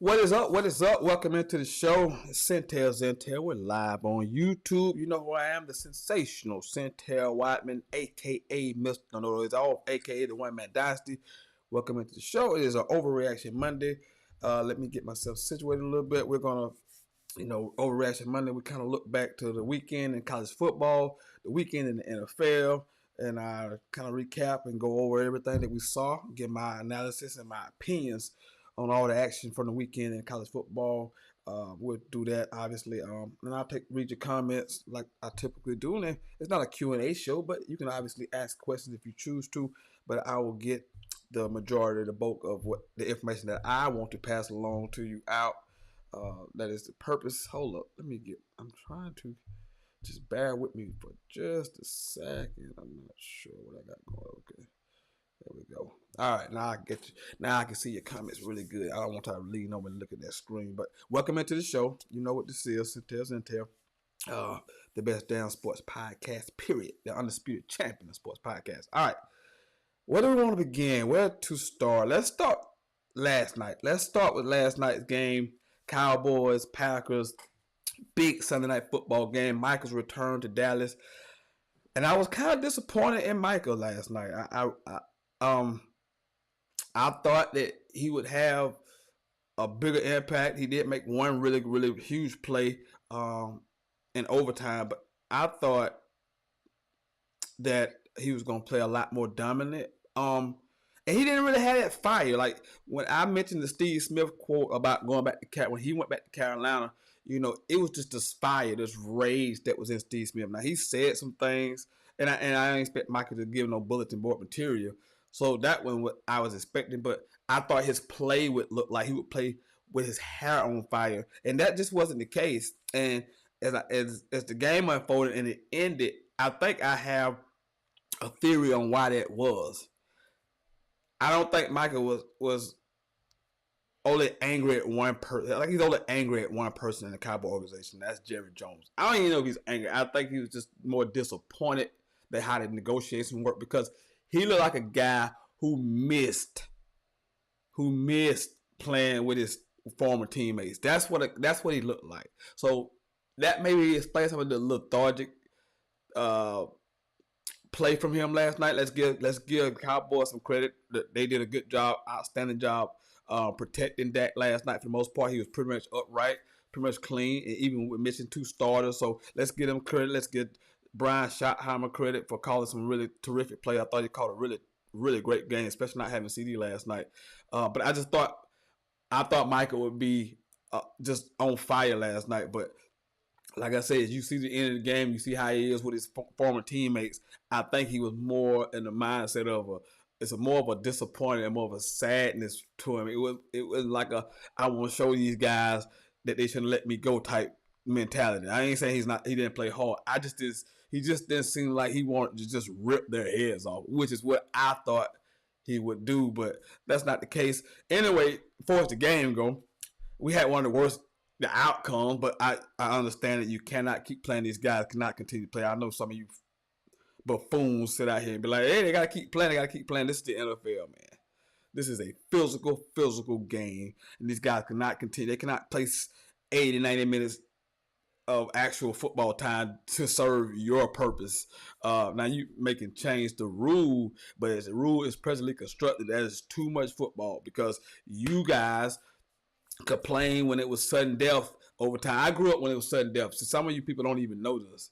What is up? What is up? Welcome into the show. It's Sentell. We're live on YouTube. You know who I am, the sensational Sentell Whiteman, aka Mr. No It's All, aka the One Man Dynasty. Welcome into the show. It is an Overreaction Monday. Let me get myself situated a little bit. We're gonna, Overreaction Monday. We kind of look back to the weekend in college football, the weekend in the NFL, and I kind of recap and go over everything that we saw, give my analysis and my opinions on all the action from the weekend in college football. We'll do that, obviously. And I'll read your comments like I typically do. And it's not a Q&A show, but you can obviously ask questions if you choose to. But I will get the majority, the bulk of what the information that I want to pass along to you out. That is the purpose. Hold up. I'm trying to just bear with me for just a second. I'm not sure what I got going. Okay. There we go. All right, now I get you. Now I can see your comments really good. I don't want to lean over and look at that screen. But welcome into the show. You know what this is. Sentell. The best damn sports podcast, period. The undisputed champion of sports podcast. All right. Where do we want to begin? Where to start? Let's start last night. Let's start with last night's game. Cowboys, Packers, big Sunday night football game. Michael's return to Dallas. And I was kind of disappointed in Michael last night. I thought that he would have a bigger impact. He did make one really, really huge play in overtime, but I thought that he was going to play a lot more dominant. And he didn't really have that fire. Like when I mentioned the Steve Smith quote about going back to when he went back to Carolina, it was just this fire, this rage that was in Steve Smith. Now he said some things, and I didn't expect Michael to give no bulletin board material. So that one what I was expecting, but I thought his play would look like he would play with his hair on fire, and that just wasn't the case. And as the game unfolded and it ended, I think I have a theory on why that was. I don't think Michael was only angry at one person. Like he's only angry at one person in the Cowboy organization. That's Jerry Jones. I don't even know if he's angry. I think he was just more disappointed at how the negotiation worked because he looked like a guy who missed playing with his former teammates. That's what he looked like. So that maybe explains some of the lethargic play from him last night. Let's give Cowboys some credit. They did a good job, outstanding job protecting Dak last night. For the most part, he was pretty much upright, pretty much clean, and even with missing two starters. So let's give him credit. Let's get Brian Schottenheimer credit for calling some really terrific play. I thought he called a really, really great game, especially not having CD last night. But I thought Michael would be just on fire last night. But like I said, you see the end of the game, you see how he is with his former teammates. I think he was more in the mindset of it's more of a disappointment and more of a sadness to him. It was like I want to show these guys that they shouldn't let me go type mentality. I ain't saying he didn't play hard. He just didn't seem like he wanted to just rip their heads off, which is what I thought he would do, but that's not the case. Anyway, for the game go, we had one of the worst outcomes, but I understand that you cannot keep playing. These guys cannot continue to play. I know some of you buffoons sit out here and be like, hey, they gotta keep playing. This is the NFL, man. This is a physical game, and these guys cannot continue. They cannot play 80, 90 minutes of actual football time to serve your purpose. Now you can change the rule, but as the rule is presently constructed, that is too much football because you guys complain when it was sudden death over time. I grew up when it was sudden death, so some of you people don't even know this.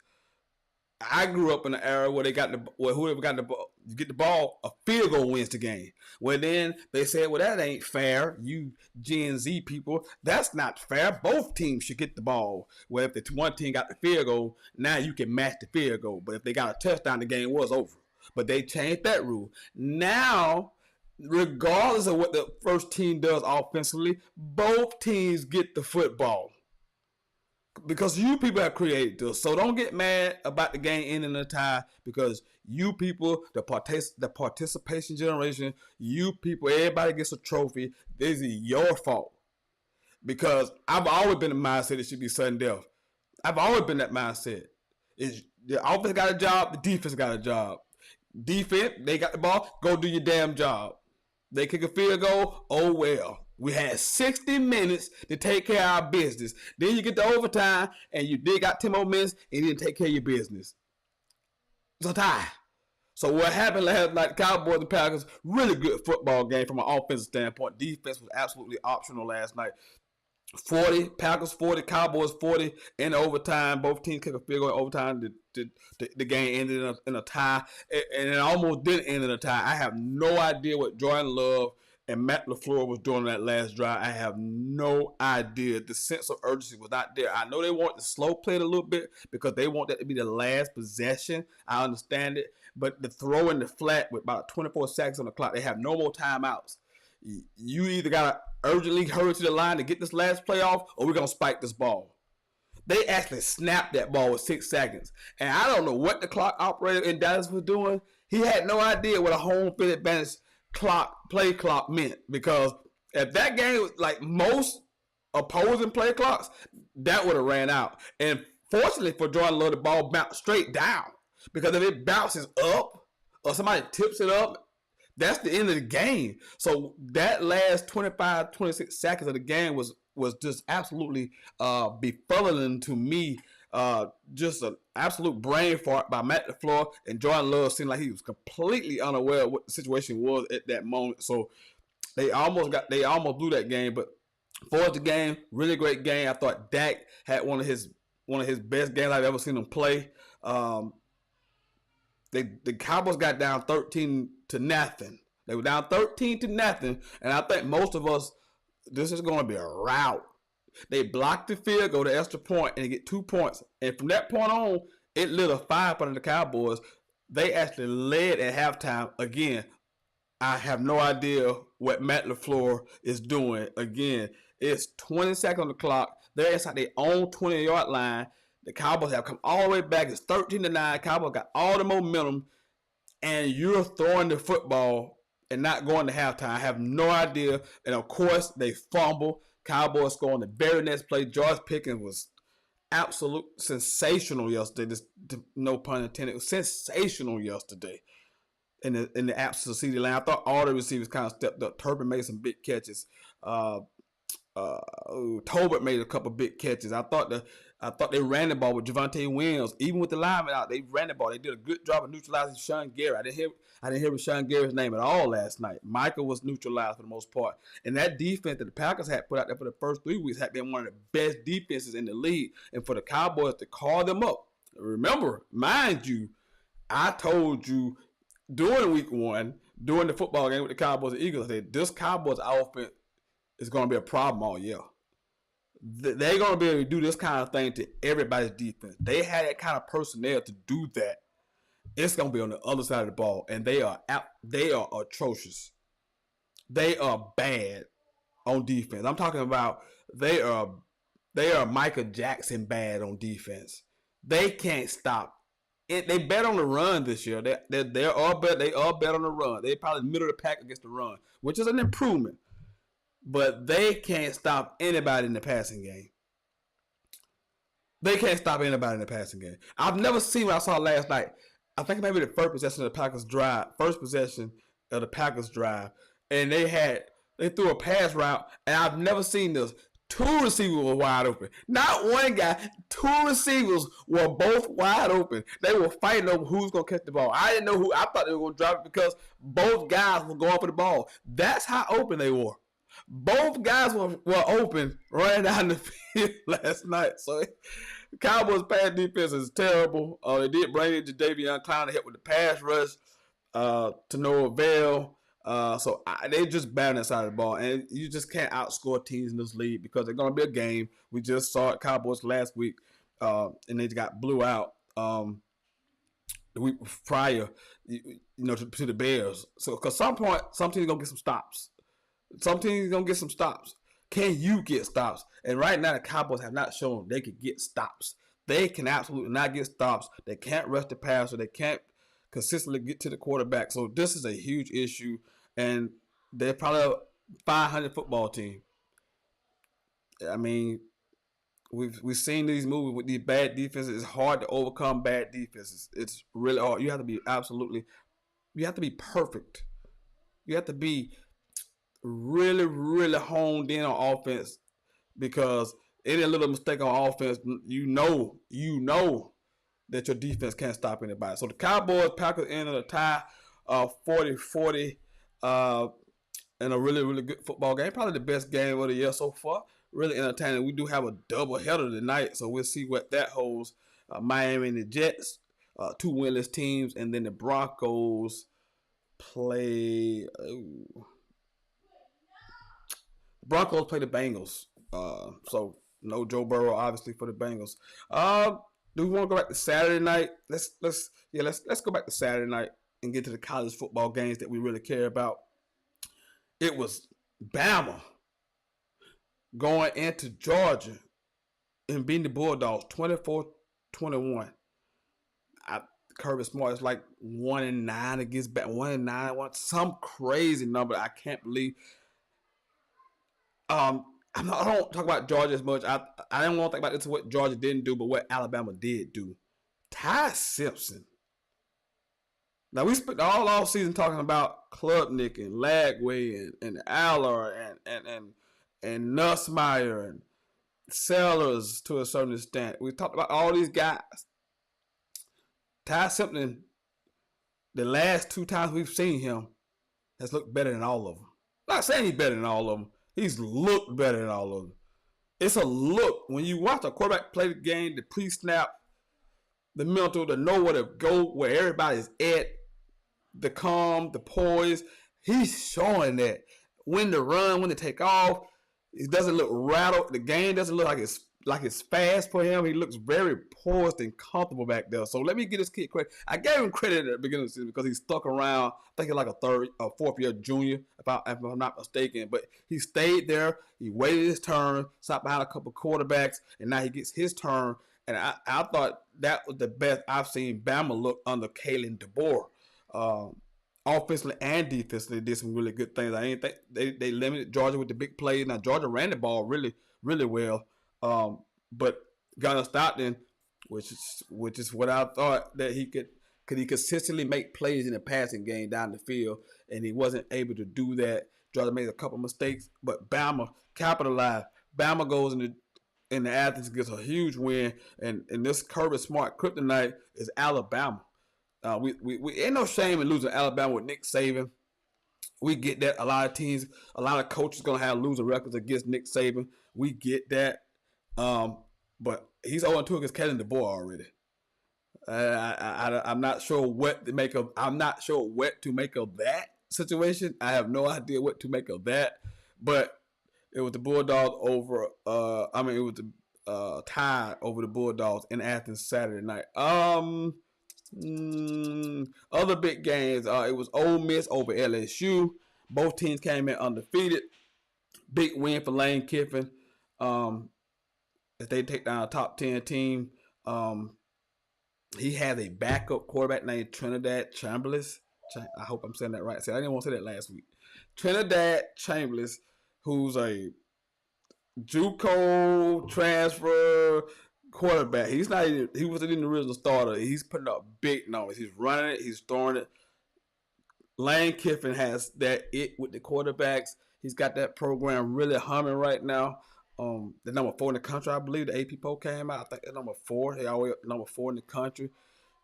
I grew up in an era where whoever got the ball, you get the ball, a field goal wins the game. Well, then they said, well, that ain't fair. You Gen Z people, that's not fair. Both teams should get the ball. Well, if the one team got the field goal, now you can match the field goal. But if they got a touchdown, the game was over. But they changed that rule. Now, regardless of what the first team does offensively, both teams get the football. Because you people have created this. So don't get mad about the game ending in a tie because you people, the participation generation, you people, everybody gets a trophy. This is your fault. Because I've always been the mindset it should be sudden death. I've always been that mindset. The offense got a job, the defense got a job. Defense, they got the ball, go do your damn job. They kick a field goal, oh well. We had 60 minutes to take care of our business. Then you get to overtime, and you did got 10 more minutes, and you didn't take care of your business. It's a tie. So what happened last night, Cowboys and Packers, really good football game from an offensive standpoint. Defense was absolutely optional last night. 40, Packers 40, Cowboys 40 in overtime. Both teams kick a field goal in overtime. The game ended in a tie, and it almost didn't end in a tie. I have no idea what Jordan Love and Matt LaFleur was doing that last drive. I have no idea. The sense of urgency was not there. I know they want to slow play it a little bit because they want that to be the last possession. I understand it. But the throw in the flat with about 24 seconds on the clock, they have no more timeouts. You either got to urgently hurry to the line to get this last play off, or we're going to spike this ball. They actually snapped that ball with 6 seconds. And I don't know what the clock operator in Dallas was doing. He had no idea what a home field advantage play clock meant. Because if that game was like most opposing play clocks, that would have ran out. And fortunately for Jordan Love, the ball bounced straight down. Because if it bounces up or somebody tips it up, that's the end of the game. So that last 25, 26 seconds of the game was just absolutely befuddling to me. Just an absolute brain fart by Matt LaFleur, and Jordan Love seemed like he was completely unaware of what the situation was at that moment. So they almost blew that game. But for the game, really great game. I thought Dak had one of his best games I've ever seen him play. The Cowboys got down 13-0. They were down 13-0, and I think most of us, this is going to be a rout. They blocked the field, go to extra point, and they get 2 points. And from that point on, it lit a fire under the Cowboys. They actually led at halftime. Again, I have no idea what Matt LaFleur is doing. Again, it's 20 seconds on the clock. They're inside their own 20-yard line. The Cowboys have come all the way back. It's 13-9. Cowboys got all the momentum, and you're throwing the football and not going to halftime. I have no idea. And of course, they fumble. Cowboys score on the very next play. George Pickens was absolute sensational yesterday. No pun intended. It was sensational yesterday in the absence of CeeDee Lamb. I thought all the receivers kind of stepped up. Turpin made some big catches. Tolbert made a couple big catches. I thought they ran the ball with Javonte Williams. Even with the lineman out, they ran the ball. They did a good job of neutralizing Sean Gary. I didn't hear Sean Gary's name at all last night. Michael was neutralized for the most part. And that defense that the Packers had put out there for the first 3 weeks had been one of the best defenses in the league. And for the Cowboys to call them up. Remember, mind you, I told you during week 1, during the football game with the Cowboys and Eagles, I said this Cowboys offense is going to be a problem all year. They're going to be able to do this kind of thing to everybody's defense. They had that kind of personnel to do that. It's going to be on the other side of the ball, and they are atrocious. They are bad on defense. I'm talking about they are Michael Jackson bad on defense. They can't stop. They bet on the run this year. They are bet on the run. They're probably middle of the pack against the run, which is an improvement. But they can't stop anybody in the passing game. They can't stop anybody in the passing game. I've never seen what I saw last night. I think maybe the first possession of the Packers drive, and they threw a pass route, and I've never seen this. 2 receivers were wide open. Not one guy. 2 receivers were both wide open. They were fighting over who's going to catch the ball. I didn't know who. I thought they were going to drop it because both guys were going for the ball. That's how open they were. Both guys were open running down the field last night. So the Cowboys' pass defense is terrible. They did bring in Jadeveon Clowney to help with the pass rush to no avail. They just bad on that side of the ball. And you just can't outscore teams in this league because they're going to be a game. We just saw it, Cowboys last week, and they got blew out the week prior, to the Bears. So, because some point, some teams going to get some stops. Some teams going to get some stops. Can you get stops? And right now, the Cowboys have not shown they could get stops. They can absolutely not get stops. They can't rush the passer. They can't consistently get to the quarterback. So this is a huge issue. And they're probably a 500 football team. I mean, we've seen these movies with these bad defenses. It's hard to overcome bad defenses. It's really hard. You have to be perfect. You have to be really, really honed in on offense because any little mistake on offense, that your defense can't stop anybody. So the Cowboys, Packers ended a tie 40-40 in a really, really good football game. Probably the best game of the year so far. Really entertaining. We do have a double header tonight, so we'll see what that holds. Miami and the Jets, two winless teams, and then the Broncos play. Broncos play the Bengals. So no Joe Burrow, obviously, for the Bengals. Do we want to go back to Saturday night? Let's go back to Saturday night and get to the college football games that we really care about. It was Bama going into Georgia and beating the Bulldogs 24-21. Kirby Smart is like 1-9 against back 1-9, some crazy number. I can't believe. I don't talk about Georgia as much. I didn't want to think about this what Georgia didn't do, but what Alabama did do. Ty Simpson. Now we spent all off season talking about Klubnik and Lagway and Aller and Nussmeier and Sellers to a certain extent. We talked about all these guys. Ty Simpson, the last two times we've seen him, has looked better than all of them. I'm not saying he's better than all of them. He's looked better than all of them. It's a look. When you watch a quarterback play the game, the pre-snap, the mental, to know where to go, where everybody's at, the calm, the poise, he's showing that. When to run, when to take off. It doesn't look rattled. The game doesn't look like it's fast for him. He looks very poised and comfortable back there. So let me give this kid credit. I gave him credit at the beginning of the season because he stuck around. I think he's like a fourth year junior, if I'm not mistaken. But he stayed there. He waited his turn, sat behind a couple quarterbacks, and now he gets his turn. And I thought that was the best I've seen Bama look under Kalen DeBoer. Offensively and defensively, did some really good things. I didn't think they limited Georgia with the big plays. Now Georgia ran the ball really, really well, but Gunnar Stockton, which is what I thought that he could he consistently make plays in the passing game down the field, and he wasn't able to do that. Georgia made a couple mistakes, but Bama capitalized. Bama goes in the Athens, gets a huge win, and this Kirby Smart kryptonite is Alabama. We ain't no shame in losing Alabama with Nick Saban. We get that. A lot of teams, a lot of coaches gonna have losing records against Nick Saban. We get that. But he's 0-2 against Kellen DeBoer already. I'm not sure what to make of. I'm not sure what to make of that situation. I have no idea what to make of that. But it was the Bulldogs over. It was the tie over the Bulldogs in Athens Saturday night. Other big games. It was Ole Miss over LSU. Both teams came in undefeated. Big win for Lane Kiffin. If they take down a top 10 team, he has a backup quarterback named Trinidad Chambliss. I hope I'm saying that right. I didn't want to say that last week. Trinidad Chambliss, who's a JUCO transfer quarterback. He wasn't even the original starter. He's putting up big numbers. He's running it. He's throwing it. Lane Kiffin has that with the quarterbacks. He's got that program really humming right now. The number 4 in the country, I believe. The AP poll came out. I think they're number 4. They always number 4 in the country.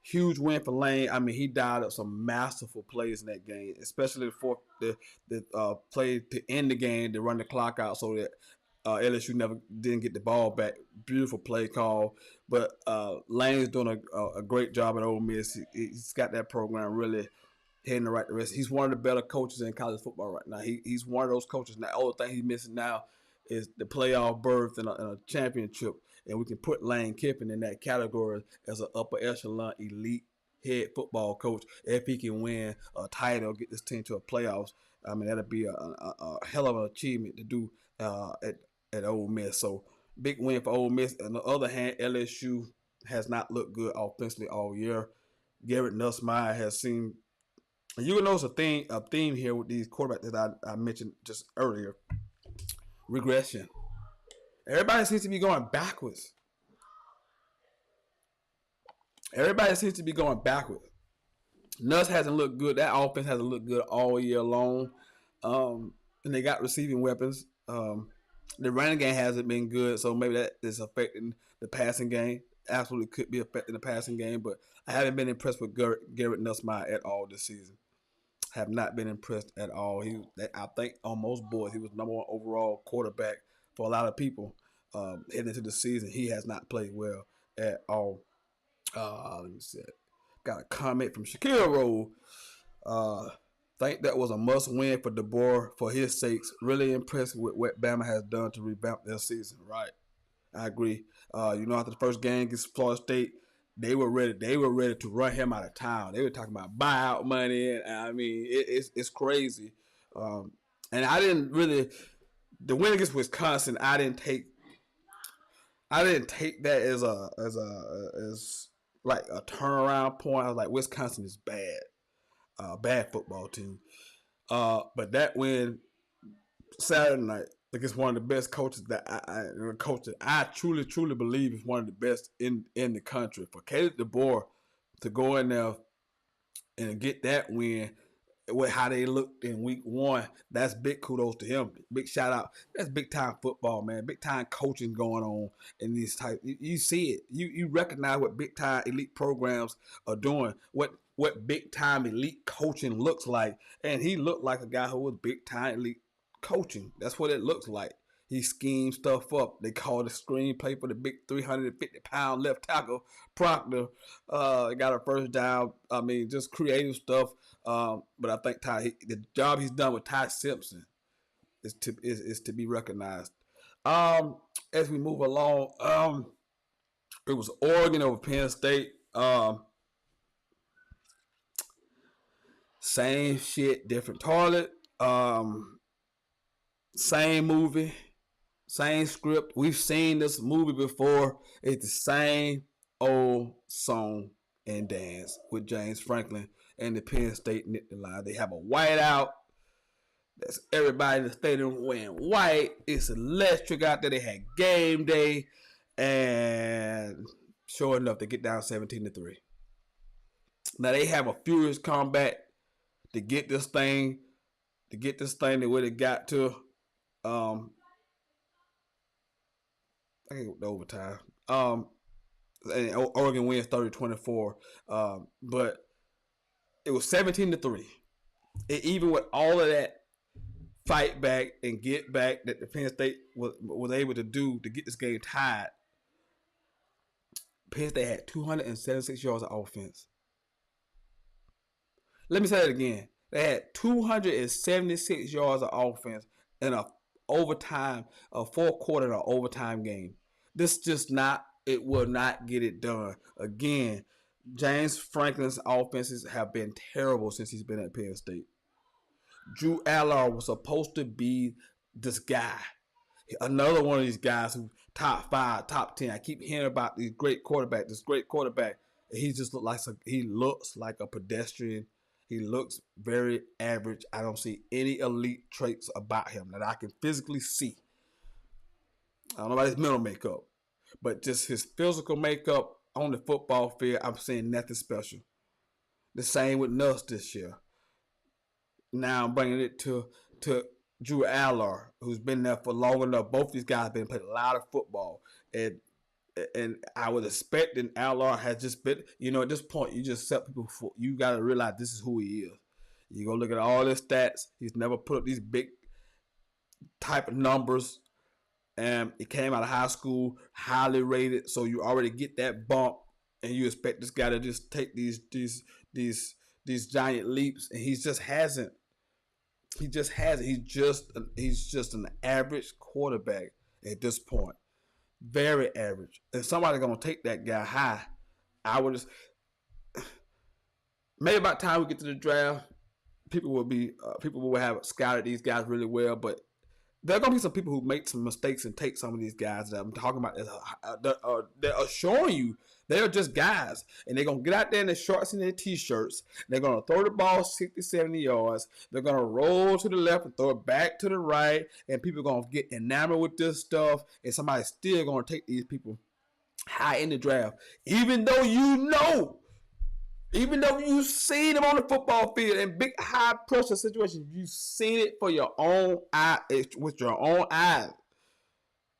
Huge win for Lane. I mean, he dialed up some masterful plays in that game, especially the play to end the game to run the clock out so that LSU didn't get the ball back. Beautiful play call. But Lane's doing a great job at Ole Miss. He's got that program really heading the right direction. He's one of the better coaches in college football right now. He's one of those coaches. Now, the only thing he's missing now is the playoff berth and a championship. And we can put Lane Kiffin in that category as an upper echelon elite head football coach if he can win a title, get this team to a playoffs. I mean, that'll be a hell of an achievement to do at Ole Miss. So big win for Ole Miss. On the other hand, LSU has not looked good offensively all year. Garrett Nussmeier has seen. You can notice a theme here with these quarterbacks that I mentioned just earlier. Regression. Everybody seems to be going backwards. Nuss hasn't looked good. That offense hasn't looked good all year long. and they got receiving weapons. The running game hasn't been good, so maybe that is affecting the passing game. Absolutely could be affecting the passing game, but I haven't been impressed with Garrett Nussmeier at all this season. Have not been impressed at all. I think on most boards, he was #1 overall quarterback for a lot of people heading into the season. He has not played well at all. Let me see. Got a comment from Shaquille Rowe. Think that was a must-win for DeBoer for his sakes. Really impressed with what Bama has done to revamp their season. Right, I agree. After the first game against Florida State, they were ready. They were ready to run him out of town. They were talking about buyout money, and I mean, it's crazy. And I didn't really the win against Wisconsin. I didn't take that as like a turnaround point. I was like, Wisconsin is bad. Bad football team. But that win Saturday night against one of the best coaches that I truly believe is one of the best in the country. For Caleb DeBoer to go in there and get that win with how they looked in week 1, that's big kudos to him. Big shout out. That's big time football, man. Big time coaching going on in these type. You see it. You recognize what big time elite programs are doing. What big time elite coaching looks like. And he looked like a guy who was big time elite coaching. That's what it looks like. He schemed stuff up. They called the screenplay for the big 350-pound left tackle, Proctor. Got a first down. I mean, just creative stuff. But I think the job he's done with Ty Simpson is to be recognized. As we move along, it was Oregon over Penn State. Same shit, different toilet. Same movie, same script. We've seen this movie before. It's the same old song and dance with James Franklin and the Penn State Nittany Lions. They have a whiteout. That's everybody in the stadium wearing white. It's electric out there. They had game day, and sure enough, they get down 17-3. Now they have a furious comeback to get this thing to where they got to. I think the overtime. And Oregon wins 30-24. But it was 17-3. Even with all of that fight back and get back that the Penn State was able to do to get this game tied, Penn State had 276 yards of offense. Let me say that again. They had 276 yards of offense in a overtime, a 4-quarter overtime game. This just it will not get it done. Again, James Franklin's offenses have been terrible since he's been at Penn State. Drew Allard was supposed to be this guy. Another one of these guys who top 5, top 10. I keep hearing about this great quarterback. He just looks like a pedestrian. He looks very average. I don't see any elite traits about him that I can physically see. I don't know about his mental makeup, but just his physical makeup on the football field, I'm seeing nothing special. The same with Nuss this year. Now I'm bringing it to Drew Allard, who's been there for long enough. Both these guys have been playing a lot of football, and I was expecting Allard has just been, at this point, you just set people for, you got to realize this is who he is. You go look at all his stats. He's never put up these big type of numbers. And he came out of high school, highly rated. So you already get that bump, and you expect this guy to just take these giant leaps, and he just hasn't. He just hasn't. He's just an average quarterback at this point. Very average. If somebody's gonna take that guy high, I would just maybe about time we get to the draft, people will have scouted these guys really well, but there are gonna be some people who make some mistakes and take some of these guys that I'm talking about that are showing you they're just guys, and they're gonna get out there in their shorts and their t-shirts. They're gonna throw the ball 60, 70 yards. They're gonna roll to the left and throw it back to the right, and people are gonna get enamored with this stuff, and somebody's still gonna take these people high in the draft, even though Even though you've seen him on the football field in big high pressure situations, you've seen it for your own eye, with your own eyes,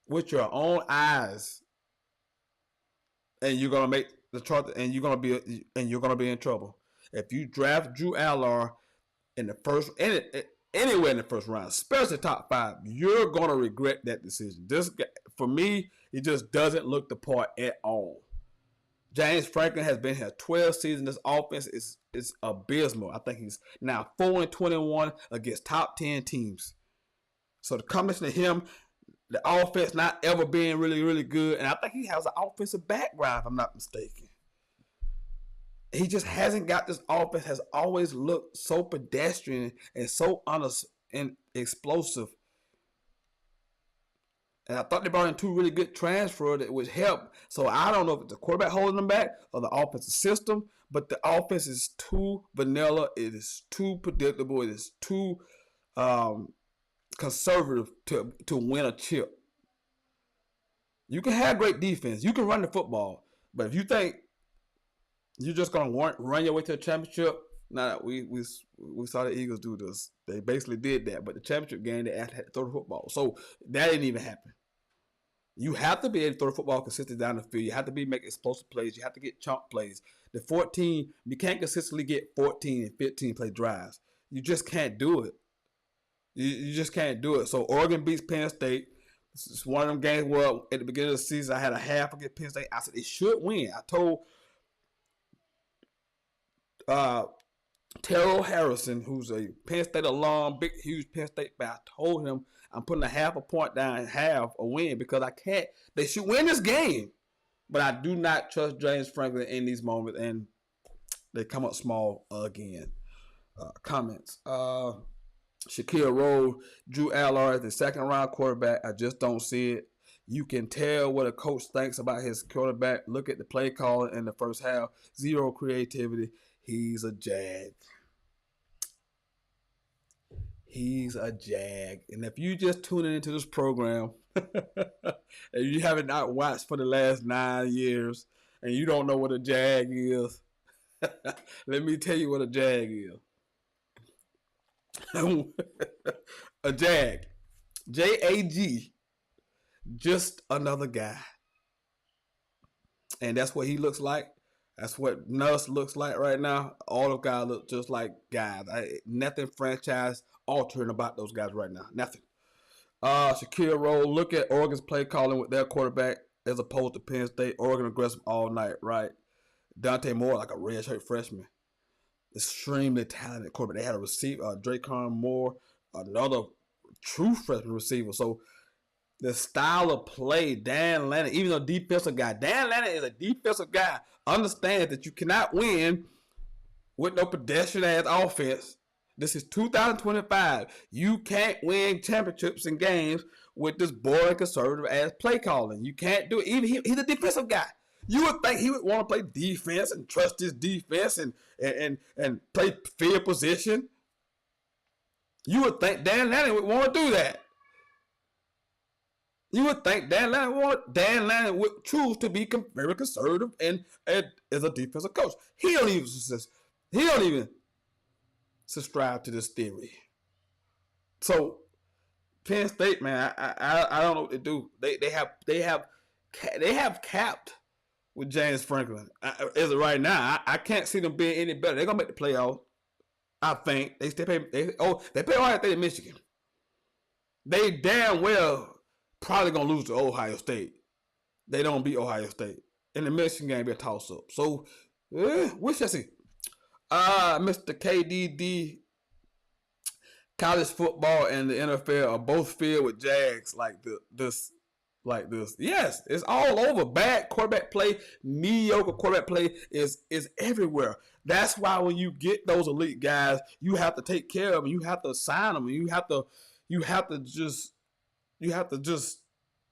with your own eyes, and you're gonna make the chart, and you're gonna be in trouble if you draft Drew Aller in the first, anywhere in the first round, especially top 5. You're gonna regret that decision. This, for me, he just doesn't look the part at all. James Franklin has been here 12 seasons. This offense is abysmal. I think he's now 4-21 against top 10 teams. So the combination of him, the offense not ever being really, really good, and I think he has an offensive background, if I'm not mistaken. He just hasn't got this offense, has always looked so pedestrian and so honest and explosive. And I thought they brought in 2 really good transfers that would help. So I don't know if it's the quarterback holding them back or the offensive system, but the offense is too vanilla. It is too predictable. It is too conservative to win a chip. You can have great defense. You can run the football. But if you think you're just going to run your way to a championship, we saw the Eagles do this. They basically did that. But the championship game, they had to throw the football. So that didn't even happen. You have to be able to throw the football consistently down the field. You have to be making explosive plays. You have to get chunk plays. You can't consistently get 14 and 15 play drives. You just can't do it. You just can't do it. So Oregon beats Penn State. This is one of them games where at the beginning of the season I had a half against Penn State. I said they should win. I told Terrell Harrison, who's a Penn State alum, big, huge Penn State fan, I told him I'm putting a half a point down, half a win, because they should win this game. But I do not trust James Franklin in these moments, and they come up small again. Comments. Shaquille Rowe, Drew Aller as the second round quarterback. I just don't see it. You can tell what a coach thinks about his quarterback. Look at the play calling in the first half. Zero creativity. He's a jag. He's a jag. And if you just tuning into this program and you haven't not watched for the last 9 years and you don't know what a jag is, let me tell you what a jag is. A jag. J-A-G. Just another guy. And that's what he looks like. That's what Nuss looks like right now. All the guys look just like guys. Nothing franchise altering about those guys right now. Nothing. Shaquille Rowe, look at Oregon's play calling with their quarterback as opposed to Penn State. Oregon aggressive all night, right? Dante Moore, like a redshirt freshman. Extremely talented quarterback. They had a receiver, Dracon Moore, another true freshman receiver. So the style of play, Dan Lanning, even though defensive guy, Dan Lanning is a defensive guy, understands that you cannot win with no pedestrian-ass offense. This is 2025. You can't win championships and games with this boring conservative-ass play calling. You can't do it. Even he's a defensive guy. You would think he would want to play defense and trust his defense and play field position. You would think Dan Lanning would want to do that. You would think Dan Lanning would choose to be very conservative and as a defensive coach. He don't even subscribe to this theory. So Penn State, man, I don't know what to do. They have capped with James Franklin. As of right now, I can't see them being any better. They're gonna make the playoffs. I think they play Ohio State and Michigan. They damn well probably gonna lose to Ohio State. They don't beat Ohio State, and the Michigan game be a toss up. So, we shall see. Mr. KDD, college football and the NFL are both filled with jags like this. Yes, it's all over. Bad quarterback play, mediocre quarterback play is everywhere. That's why when you get those elite guys, you have to take care of them. You have to sign them. You have to just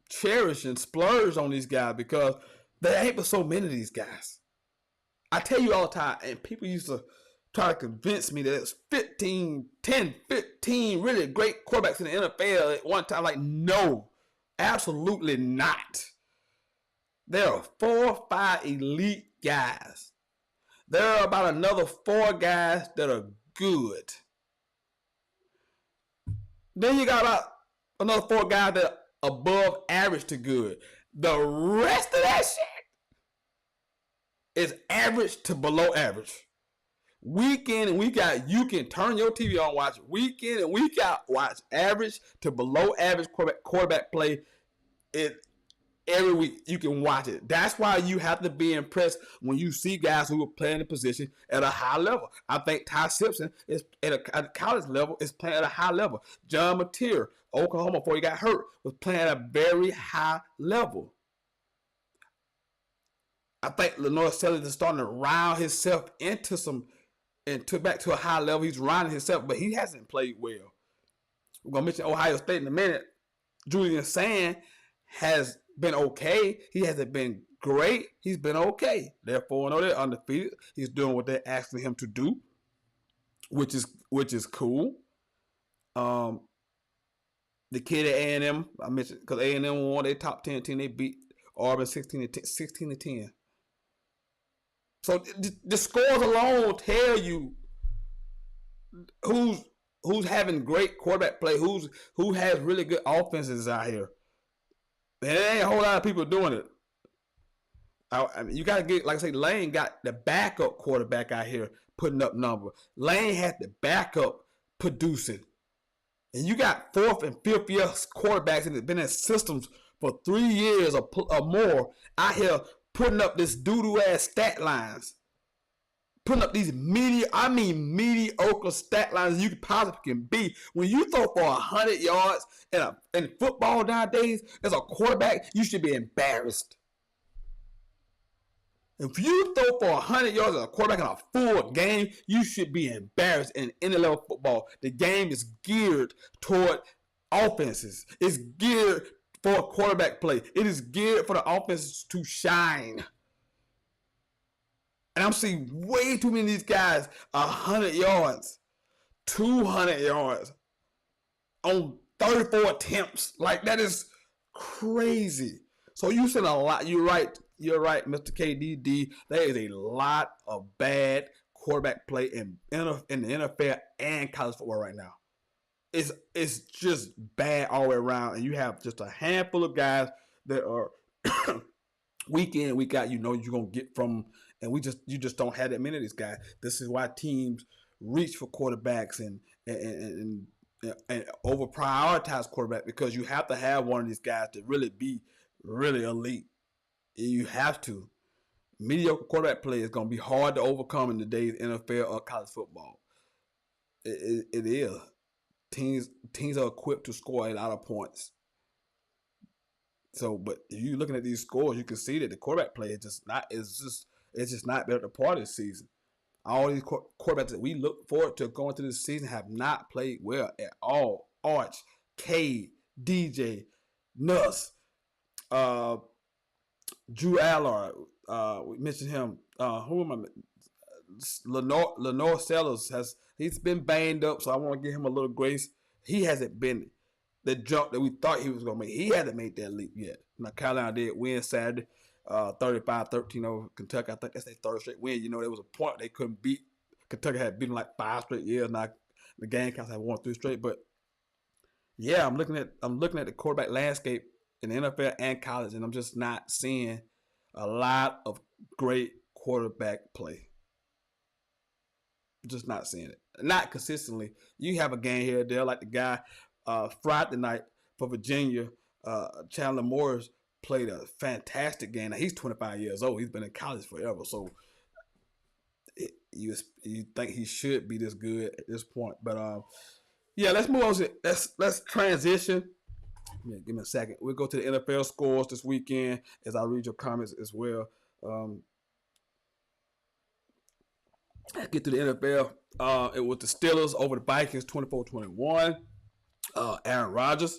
cherish and splurge on these guys because there ain't but so many of these guys. I tell you all the time, and people used to try to convince me that it's 15 really great quarterbacks in the NFL at one time. Like, no, absolutely not. There are 4 or 5 elite guys There are about another 4 guys that are good. Then you got about another 4 guys that are above average to good. The rest of that shit is average to below average. Week in and week out, you can turn your TV on, watch week in and week out, watch average to below average quarterback play. Every week you can watch it. That's why you have to be impressed when you see guys who are playing the position at a high level. I think Ty Simpson is at a college level is playing at a high level. John Mateer, Oklahoma, before he got hurt, was playing at a very high level. I think Lenore Sellers is starting to round himself into back to a high level. He's rounding himself, but he hasn't played well. We're gonna mention Ohio State in a minute. Julian Sand has been okay. He hasn't been great. He's been okay. Therefore, they're undefeated. He's doing what they're asking him to do, which is cool. The kid at A&M, I mentioned, because A&M won their top 10 team. They beat Auburn 16-10. So the scores alone tell you who's having great quarterback play, who has really good offenses out here. And there ain't a whole lot of people doing it. I mean, you got to get, like I say, Lane got the backup quarterback out here putting up numbers. Lane had the backup producing. And you got 4th and 5th year quarterbacks that have been in systems for 3 years or more out here putting up this doo-doo ass stat lines. Putting up these mediocre stat lines you possibly can be. When you throw for 100 yards in football nowadays, as a quarterback, you should be embarrassed. If you throw for 100 yards as a quarterback in a full game, you should be embarrassed in any level of football. The game is geared toward offenses. It's geared for a quarterback play. It is geared for the offenses to shine. And I'm seeing way too many of these guys 100 yards, 200 yards on 34 attempts. Like, that is crazy. So you said a lot. You're right, Mr. KDD. There is a lot of bad quarterback play in the NFL and college football right now. It's just bad all the way around. And you have just a handful of guys that are week in, week out, you're going to get from. And you just don't have that many of these guys. This is why teams reach for quarterbacks and over prioritize quarterback, because you have to have one of these guys to really be really elite. You have to. Mediocre quarterback play is going to be hard to overcome in today's NFL or college football. It is. Teams are equipped to score a lot of points. So, but if you're looking at these scores, you can see that the quarterback play is just not. It's just not been at the part of this season. All these quarterbacks that we look forward to going through this season have not played well at all. Arch, Cade, DJ, Nuss, Drew Allard, we mentioned him. Who am I? Lenore Sellers he's been banged up, so I want to give him a little grace. He hasn't been the jump that we thought he was going to make. He hasn't made that leap yet. Now, Carolina did win Saturday. 35-13 over Kentucky. I think that's their third straight win. There was a point they couldn't beat. Kentucky had beaten like 5 straight years. Now the Gamecocks have won 3 straight. But yeah, I'm looking at the quarterback landscape in the NFL and college, and I'm just not seeing a lot of great quarterback play. Just not seeing it. Not consistently. You have a game here or there, like the guy Friday night for Virginia, Chandler Morris, played a fantastic game. Now, he's 25 years old. He's been in college forever. So you think he should be this good at this point. But yeah, let's move on. Let's transition. Yeah, give me a second. We'll go to the NFL scores this weekend as I read your comments as well. Let's get to the NFL. It was the Steelers over the Vikings 24-21. Aaron Rodgers.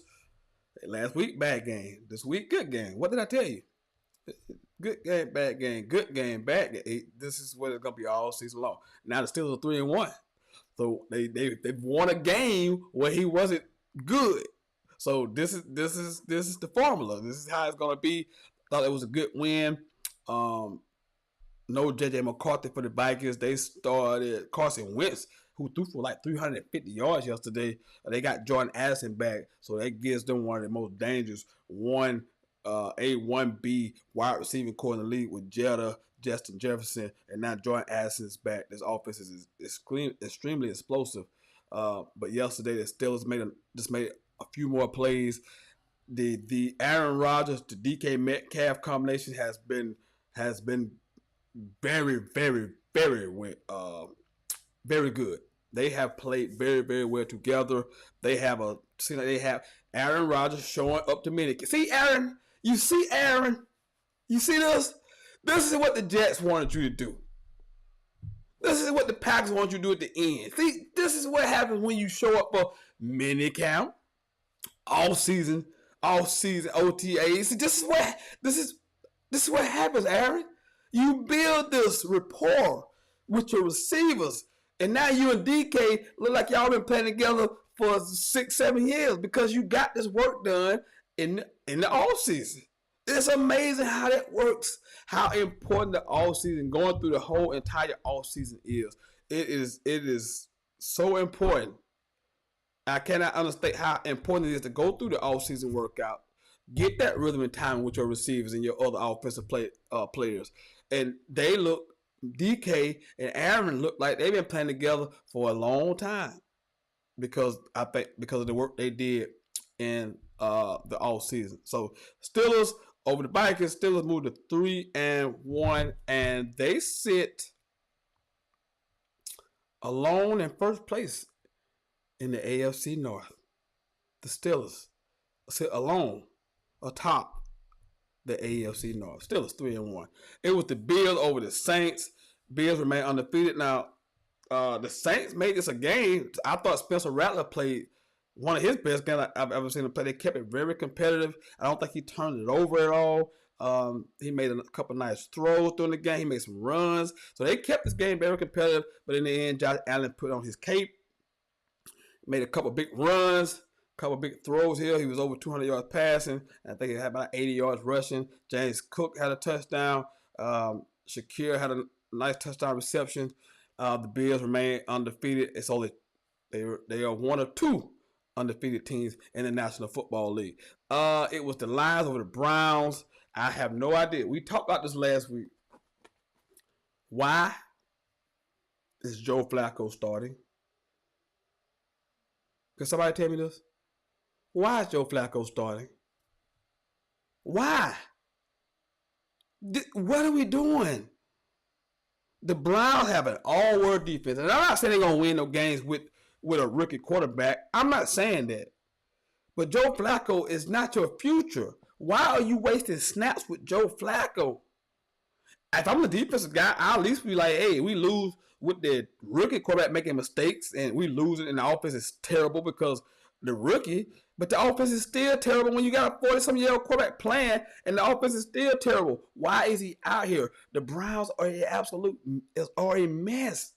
Last week, bad game. This week, good game. What did I tell you? Good game, bad game. Good game, bad game. This is what it's gonna be all season long. Now the Steelers are 3-1, so they've won a game where he wasn't good. So this is the formula. This is how it's gonna be. Thought it was a good win. No J.J. McCarthy for the Vikings. They started Carson Wentz, who threw for like 350 yards yesterday. They got Jordan Addison back, so that gives them one of the most dangerous A1B wide receiving core in the league with Jetta, Justin Jefferson, and now Jordan Addison's back. This offense is extremely explosive. But yesterday the Steelers made a few more plays. The Aaron Rodgers to DK Metcalf combination has been very, very, very good. They have played very, very well together. They have Aaron Rodgers showing up to many. See Aaron, you see Aaron, you see this. This is what the Jets wanted you to do. This is what the Packers want you to do at the end. See, this is what happens when you show up for mini camp, all season OTAs. See, this is what happens, Aaron. You build this rapport with your receivers, and now you and DK look like y'all been playing together for 6-7 years because you got this work done in the off season. It's amazing how that works. How important the off season, going through the whole entire off season is. It is so important. I cannot understate how important it is to go through the off season workout, get that rhythm and time with your receivers and your other offensive players. And DK and Aaron look like they've been playing together for a long time because of the work they did in the off season. So Steelers over the Vikings. Steelers moved to 3-1, and they sit alone in first place in the AFC North. The Steelers sit alone atop the AFC North. Steelers 3-1. It was the Bills over the Saints. Bills remain undefeated. Now, the Saints made this a game. I thought Spencer Rattler played one of his best games I've ever seen him play. They kept it very competitive. I don't think he turned it over at all. He made a couple nice throws during the game. He made some runs. So they kept this game very competitive. But in the end, Josh Allen put on his cape, made a couple big runs, couple big throws here. He was over 200 yards passing. I think he had about 80 yards rushing. James Cook had a touchdown. Shakir had a nice touchdown reception. The Bills remain undefeated. It's only they are one of two undefeated teams in the National Football League. It was the Lions over the Browns. I have no idea. We talked about this last week. Why is Joe Flacco starting? Can somebody tell me this? Why is Joe Flacco starting? Why? What are we doing? The Browns have an all-world defense. And I'm not saying they're going to win no games with a rookie quarterback. I'm not saying that. But Joe Flacco is not your future. Why are you wasting snaps with Joe Flacco? If I'm the defensive guy, I'll at least be like, hey, we lose with the rookie quarterback making mistakes and we losing and the offense is terrible because the rookie, but the offense is still terrible when you got a 40-some-year-old quarterback playing and the offense is still terrible. Why is he out here? The Browns are a mess.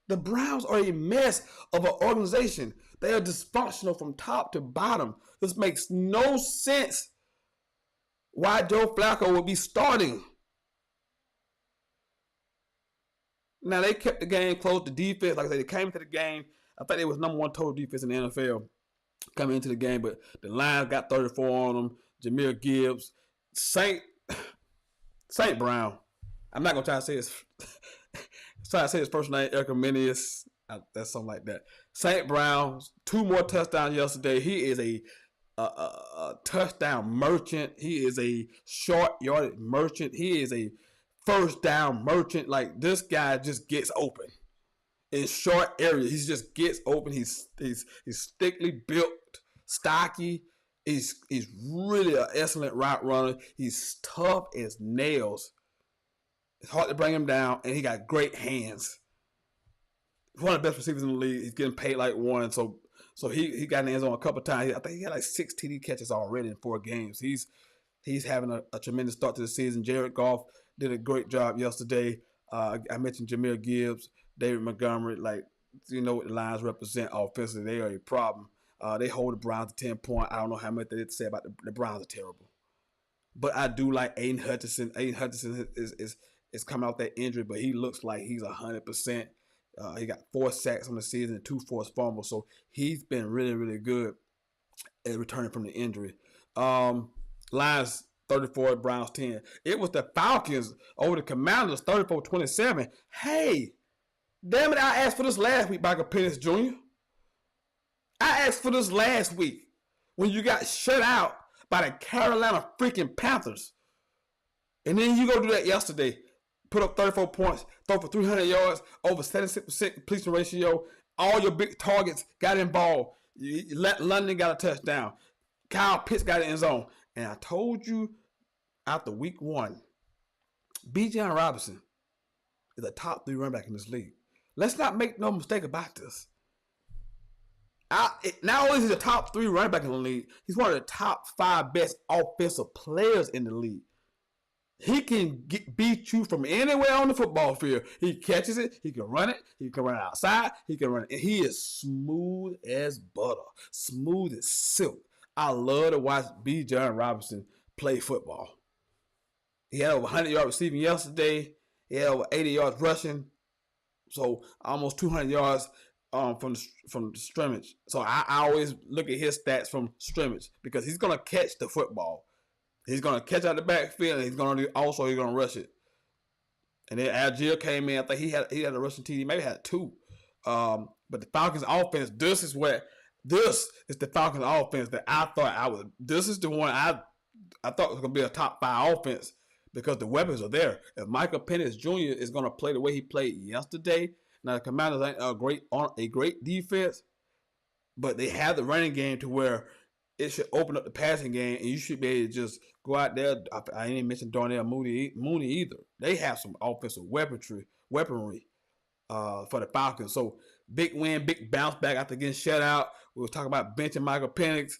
The Browns are a mess of an organization. They are dysfunctional from top to bottom. This makes no sense why Joe Flacco would be starting. Now, they kept the game close. The defense, like I said, they came into the game. I think they was number one total defense in the NFL coming into the game, but the Lions got 34 on them. Jahmyr Gibbs, Saint Brown. I'm not going to try to say his first name, Erchomenius. That's something like that. St. Brown, 2 more touchdowns yesterday. He is a touchdown merchant. He is a short yardage merchant. He is a first down merchant. Like, this guy just gets open in short areas. He just gets open. He's thickly built, stocky. He's really an excellent route runner. He's tough as nails. It's hard to bring him down, and he got great hands. He's one of the best receivers in the league. He's getting paid like one, so he got in the end zone a couple times. I think he had like 6 TD catches already in 4 games. He's having a tremendous start to the season. Jared Goff did a great job yesterday. I mentioned Jahmyr Gibbs, David Montgomery. Like, you know what the Lions represent offensively. They are a problem. They hold the Browns to 10 points. I don't know how much they did to say about the Browns are terrible. But I do like Aiden Hutchinson. Aiden Hutchinson is coming out that injury, but he looks like he's 100%. He got 4 sacks on the season and 2 forced fumbles, so he's been really, really good at returning from the injury. Lions 34, Browns 10. It was the Falcons over the Commanders 34-27. Hey, damn it, I asked for this last week, Michael Penix Jr. I asked for this last week when you got shut out by the Carolina freaking Panthers. And then you go do that yesterday. Put up 34 points, throw for 300 yards, over 76% completion ratio. All your big targets got involved. London got a touchdown. Kyle Pitts got it in zone. And I told you after week 1, Bijan Robinson is a top 3 running back in this league. Let's not make no mistake about this. Not only is he the top 3 running back in the league, he's one of the top 5 best offensive players in the league. He can beat you from anywhere on the football field. He catches it. He can run it. He can run it outside. He can run it. And he is smooth as butter. Smooth as silk. I love to watch Bijan Robinson play football. He had over 100 yards receiving yesterday. He had over 80 yards rushing. So almost 200 yards from the scrimmage. So I always look at his stats from scrimmage because he's going to catch the football. He's going to catch out the backfield, and he's going to rush it. And then Algier came in. I think he had a rushing TD, maybe had 2. But the Falcons offense, this is the Falcons offense that I thought this is the one I thought was going to be a top 5 offense because the weapons are there. If Michael Penix Jr. is going to play the way he played yesterday, now the Commanders ain't a great defense, but they have the running game to where it should open up the passing game, and you should be able to just go out there. I ain't even mentioned Darnell Mooney either. They have some offensive weaponry for the Falcons. So big win, big bounce back after getting shut out. We were talking about benching Michael Penix,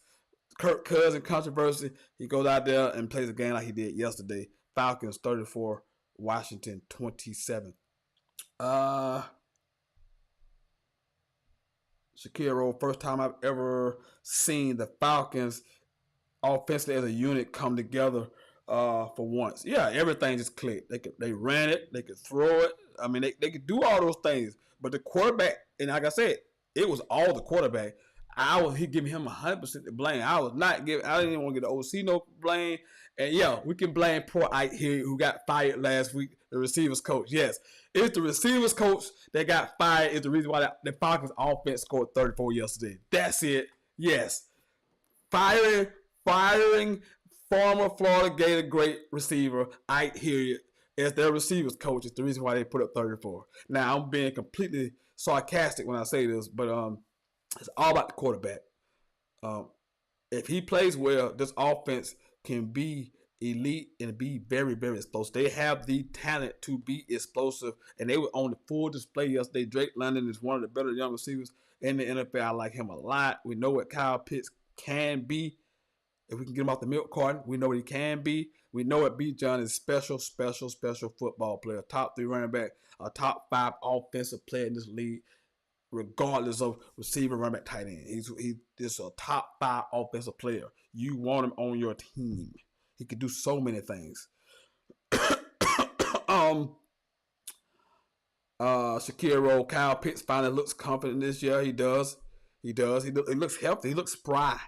Kirk Cousins controversy. He goes out there and plays a game like he did yesterday. Falcons 34, Washington 27. Shakiro, first time I've ever seen the Falcons offensively as a unit come together for once. Yeah, everything just clicked. They ran it, they could throw it. I mean, they could do all those things. But the quarterback, and like I said, it was all the quarterback. He giving him 100% the blame. I didn't even want to get the OC no blame. And yeah, we can blame poor Ike here who got fired last week, the receivers coach. Yes, it's the receivers coach that got fired is the reason why the Falcons offense scored 34 yesterday. That's it. Yes. Firing former Florida Gator great receiver Ike Hilliard as their receivers coach is the reason why they put up 34. Now, I'm being completely sarcastic when I say this, but it's all about the quarterback. If he plays well, this offense can be elite and be very, very explosive. They have the talent to be explosive, and they were on the full display yesterday. Drake London is one of the better young receivers in the NFL. I like him a lot. We know what Kyle Pitts can be. If we can get him off the milk carton, we know what he can be. We know what Bijan is special football player. Top 3 running back, a top 5 offensive player in this league, regardless of receiver, running back, tight end. He's a top 5 offensive player. You want him on your team. He can do so many things. Shakiro, Kyle Pitts finally looks confident this year. He does. He looks healthy. He looks spry.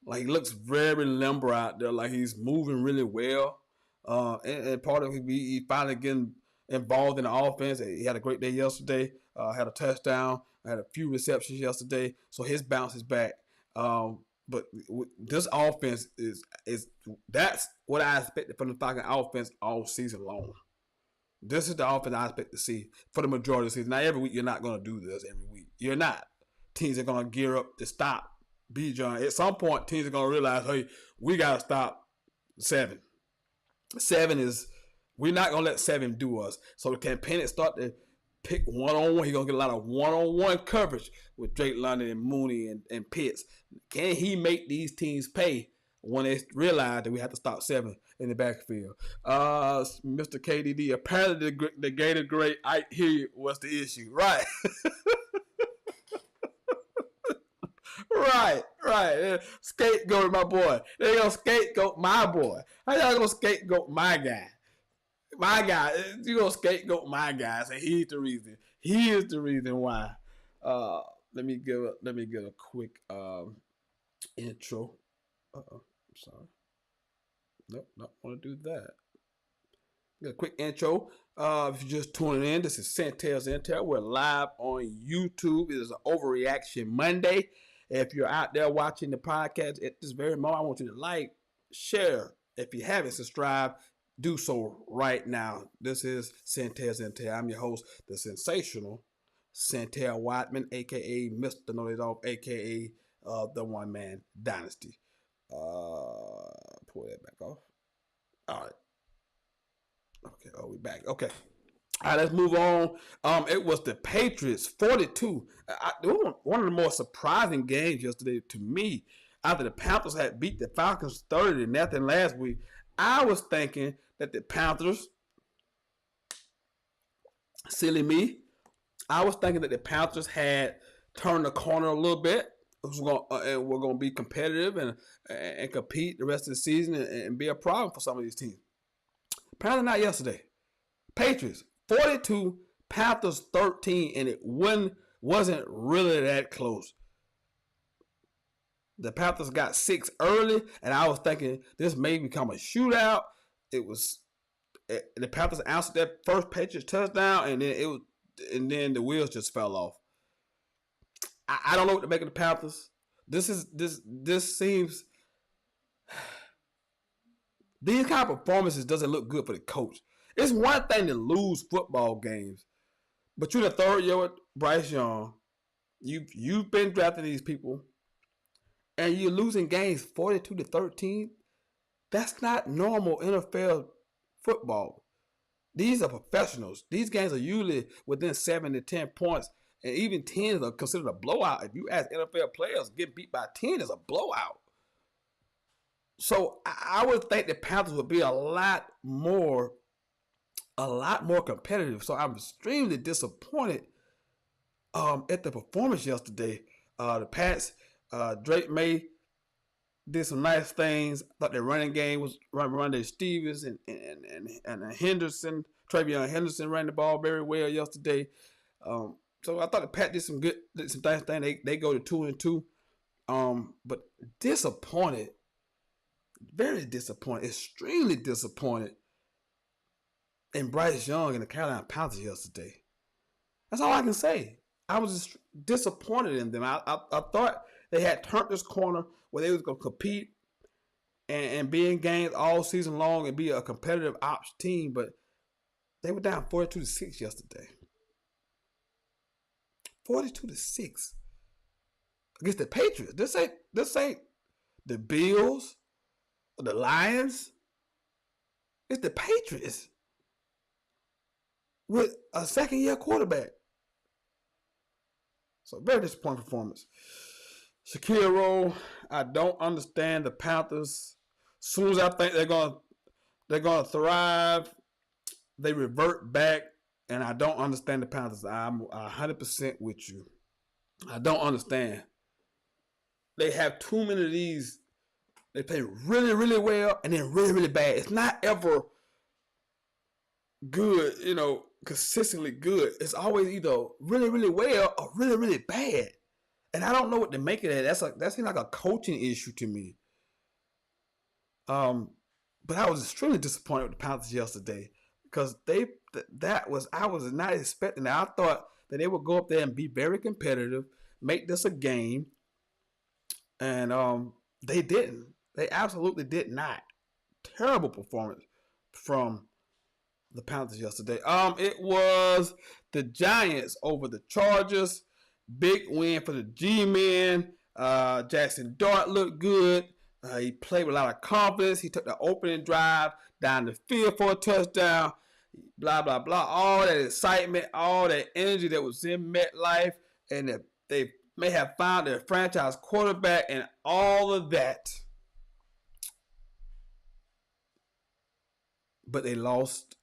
Like, he looks very limber out there. Like, he's moving really well. And part of it, he finally getting involved in the offense. He had a great day yesterday. Had a touchdown. Had a few receptions yesterday. So his bounce is back. But this offense that's what I expected from the Falcons offense all season long. This is the offense I expect to see for the majority of the season. Now, every week, you're not going to do this every week. You're not. Teams are going to gear up to stop Bijan. At some point, teams are going to realize, hey, we got to stop 7. 7 is, we're not going to let 7 do us. So can Penix start to pick one-on-one? He's going to get a lot of one-on-one coverage with Drake London and Mooney and Pitts. Can he make these teams pay when they realize that we have to stop 7 in the backfield? Mr. KDD, apparently the Gator great Ike Hilliard was the issue. Right. Right. Scapegoat my boy. They gonna scapegoat my boy. How y'all gonna scapegoat my guy? My guy, you gonna scapegoat my guy? Say he's the reason. He is the reason why. Uh, let me give a quick intro. I'm sorry. Nope, not want to do that. A quick intro. If you're just tuning in, this is Sentell. We're live on YouTube. It is an Overreaction Monday. If you're out there watching the podcast at this very moment, I want you to like, share. If you haven't subscribed, do so right now. This is Sentell. I'm your host, the sensational Sentell Whiteman, aka Mr. Know It All, aka the One Man Dynasty. Pull that back off. All right. Okay, we back. Okay. All right, let's move on. It was the Patriots 42. One of the more surprising games yesterday to me. After the Panthers had beat the Falcons 30-0 last week, I was thinking that the Panthers, silly me, I was thinking that the Panthers had turned the corner a little bit. And we're going to be competitive and compete the rest of the season and be a problem for some of these teams. Apparently not yesterday. Patriots 42, Panthers 13, and it wasn't really that close. The Panthers got 6 early, and I was thinking this may become a shootout. The Panthers answered that first Patriots touchdown, and then the wheels just fell off. I don't know what to make of the Panthers. This seems. These kind of performances doesn't look good for the coach. It's one thing to lose football games, but you're the third year with Bryce Young. You've been drafting these people, and you're losing games 42-13. That's not normal NFL football. These are professionals. These games are usually within 7 to 10 points, and even 10 are considered a blowout. If you ask NFL players, getting beat by 10 is a blowout. So I would think the Panthers would be a lot more competitive. So I'm extremely disappointed at the performance yesterday. The Pats, Drake May did some nice things. I thought their running game was run Stevens and Henderson. Travion Henderson ran the ball very well yesterday. So I thought the Pats did some nice things. They go to 2-2. But disappointed. Very disappointed, extremely disappointed in Bryce Young and the Carolina Panthers yesterday. That's all I can say. I was just disappointed in them. I thought they had turned this corner where they was going to compete and be in games all season long and be a competitive ops team, but they were down 42-6 yesterday. 42-6 against the Patriots. This ain't the Bills. The Lions, it's the Patriots with a second-year quarterback. So very disappointing performance. Shakiro, I don't understand the Panthers. As soon as I think they're gonna thrive, they revert back, and I don't understand the Panthers. I'm 100% with you. I don't understand. They have too many of these. They play really, really well and then really, really bad. It's not ever good, consistently good. It's always either really, really well or really, really bad. And I don't know what to make of that. That seems like a coaching issue to me. But I was extremely disappointed with the Panthers yesterday because I was not expecting that. I thought that they would go up there and be very competitive, make this a game, and they didn't. They absolutely did not. Terrible performance from the Panthers yesterday. It was the Giants over the Chargers. Big win for the G-Men. Jackson Dart looked good. He played with a lot of confidence. He took the opening drive down the field for a touchdown. Blah, blah, blah. All that excitement, all that energy that was in MetLife, and that they may have found their franchise quarterback and all of that. But they lost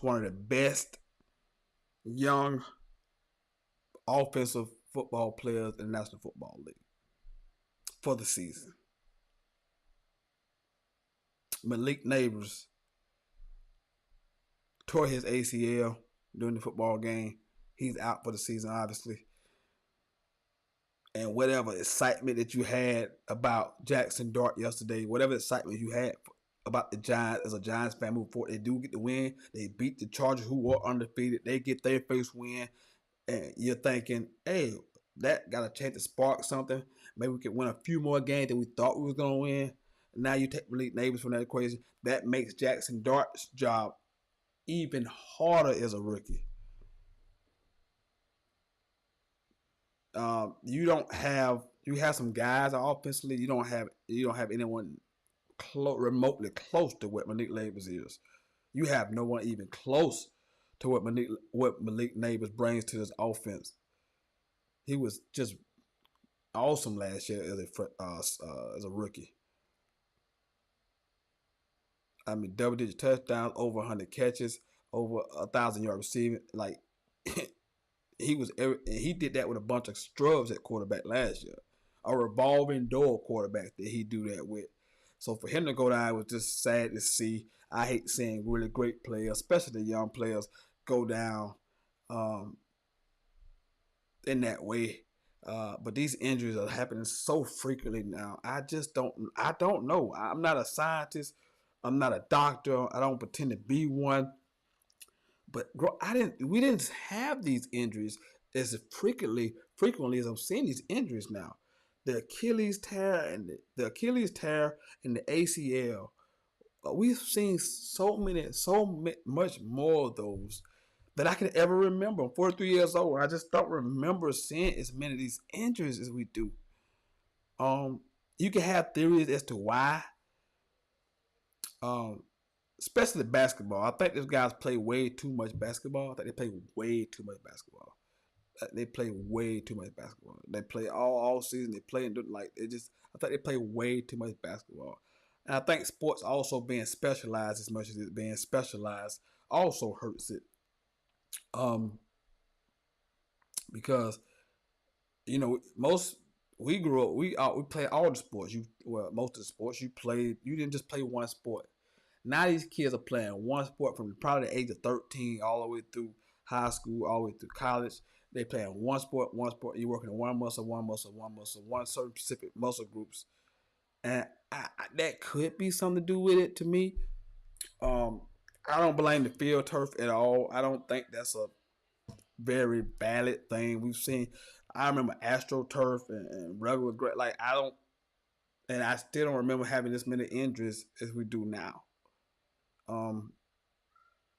one of the best young offensive football players in the National Football League for the season. Malik Neighbors tore his ACL during the football game. He's out for the season, obviously. And whatever excitement that you had about Jackson Dart yesterday, whatever excitement you had about the Giants as a Giants fan moving forward, they do get the win. They beat the Chargers, who were undefeated. They get their first win. And you're thinking, hey, that got a chance to spark something. Maybe we could win a few more games than we thought we was going to win. Now you take Malik Neighbors from that equation. That makes Jackson Dart's job even harder as a rookie. You have some guys offensively. You don't have anyone remotely close to what Malik Neighbors is. You have no one even close to what Malik Neighbors brings to this offense. He was just awesome last year as a rookie. I mean, double-digit touchdowns, over 100 catches, over 1,000-yard receiving. Like he did that with a bunch of scrubs at quarterback last year, a revolving door quarterback that he do that with. So for him to go down was just sad to see. I hate seeing really great players, especially the young players, go down in that way. But these injuries are happening so frequently now. I don't know. I'm not a scientist. I'm not a doctor. I don't pretend to be one. But we didn't have these injuries as frequently as I'm seeing these injuries now. The Achilles tear and the ACL. We've seen so much more of those that I can ever remember. I'm 43 years old. I just don't remember seeing as many of these injuries as we do. You can have theories as to why. Especially basketball. I think these guys play way too much basketball. I think they play way too much basketball. They play way too much basketball. They play all season. They play and do like I think they play way too much basketball. And I think sports also being specialized as much as it's being specialized also hurts it. Because we grew up we play all the sports. Most of the sports you played. You didn't just play one sport. Now these kids are playing one sport from probably the age of 13 all the way through high school, all the way through college. They playing one sport. You're working on one certain specific muscle groups. And that could be something to do with it to me. I don't blame the field turf at all. I don't think that's a very valid thing. I remember AstroTurf and regular was great. I still don't remember having this many injuries as we do now.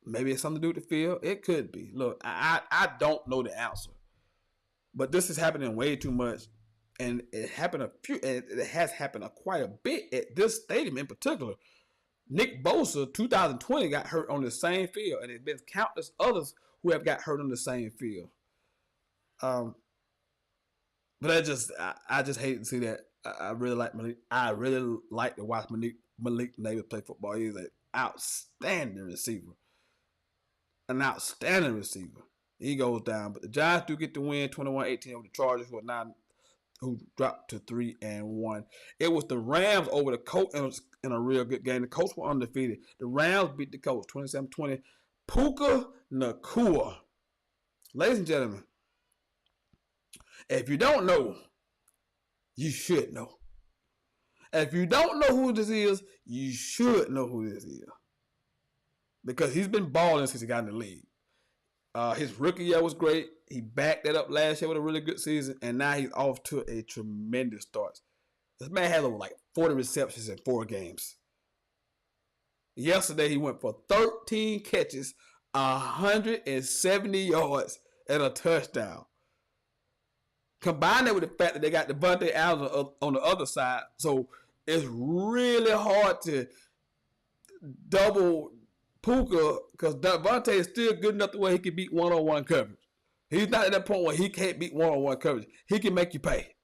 Maybe it's something to do with the field. It could be. Look, I don't know the answer, but this is happening way too much, and it has happened quite a bit at this stadium in particular. Nick Bosa, 2020, got hurt on the same field, and there's been countless others who have got hurt on the same field. But I just hate to see that. I really like Malik. I really like to watch Malik Neighbors play football. He's an outstanding receiver. He goes down. But the Giants do get the win, 21-18 over the Chargers, who dropped to 3-1. It was the Rams over the Colts in a real good game. The Colts were undefeated. The Rams beat the Colts 27-20. Puka Nacua. Ladies and gentlemen, if you don't know, you should know. If you don't know who this is, you should know who this is. Because he's been balling since he got in the league. His rookie year was great. He backed that up last year with a really good season, and now he's off to a tremendous start. This man had over 40 receptions in 4 games. Yesterday, he went for 13 catches, 170 yards, and a touchdown. Combine that with the fact that they got Devontae Adams on the other side, so it's really hard to double Puka because Devontae is still good enough to where he can beat one-on-one coverage. He's not at that point where he can't beat one-on-one coverage. He can make you pay.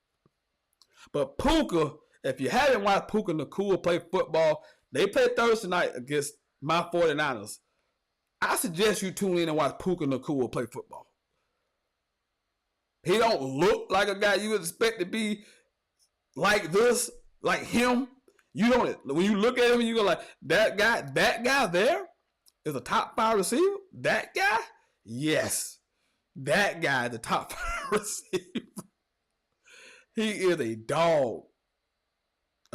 But Puka, if you haven't watched Puka Nacua play football, they play Thursday night against my 49ers. I suggest you tune in and watch Puka Nacua play football. He don't look like a guy you would expect to be like this, like him. You don't, when you look at him, you go like, that guy there is a top 5 receiver? That guy? Yes. That guy is the top 5 receiver. He is a dog.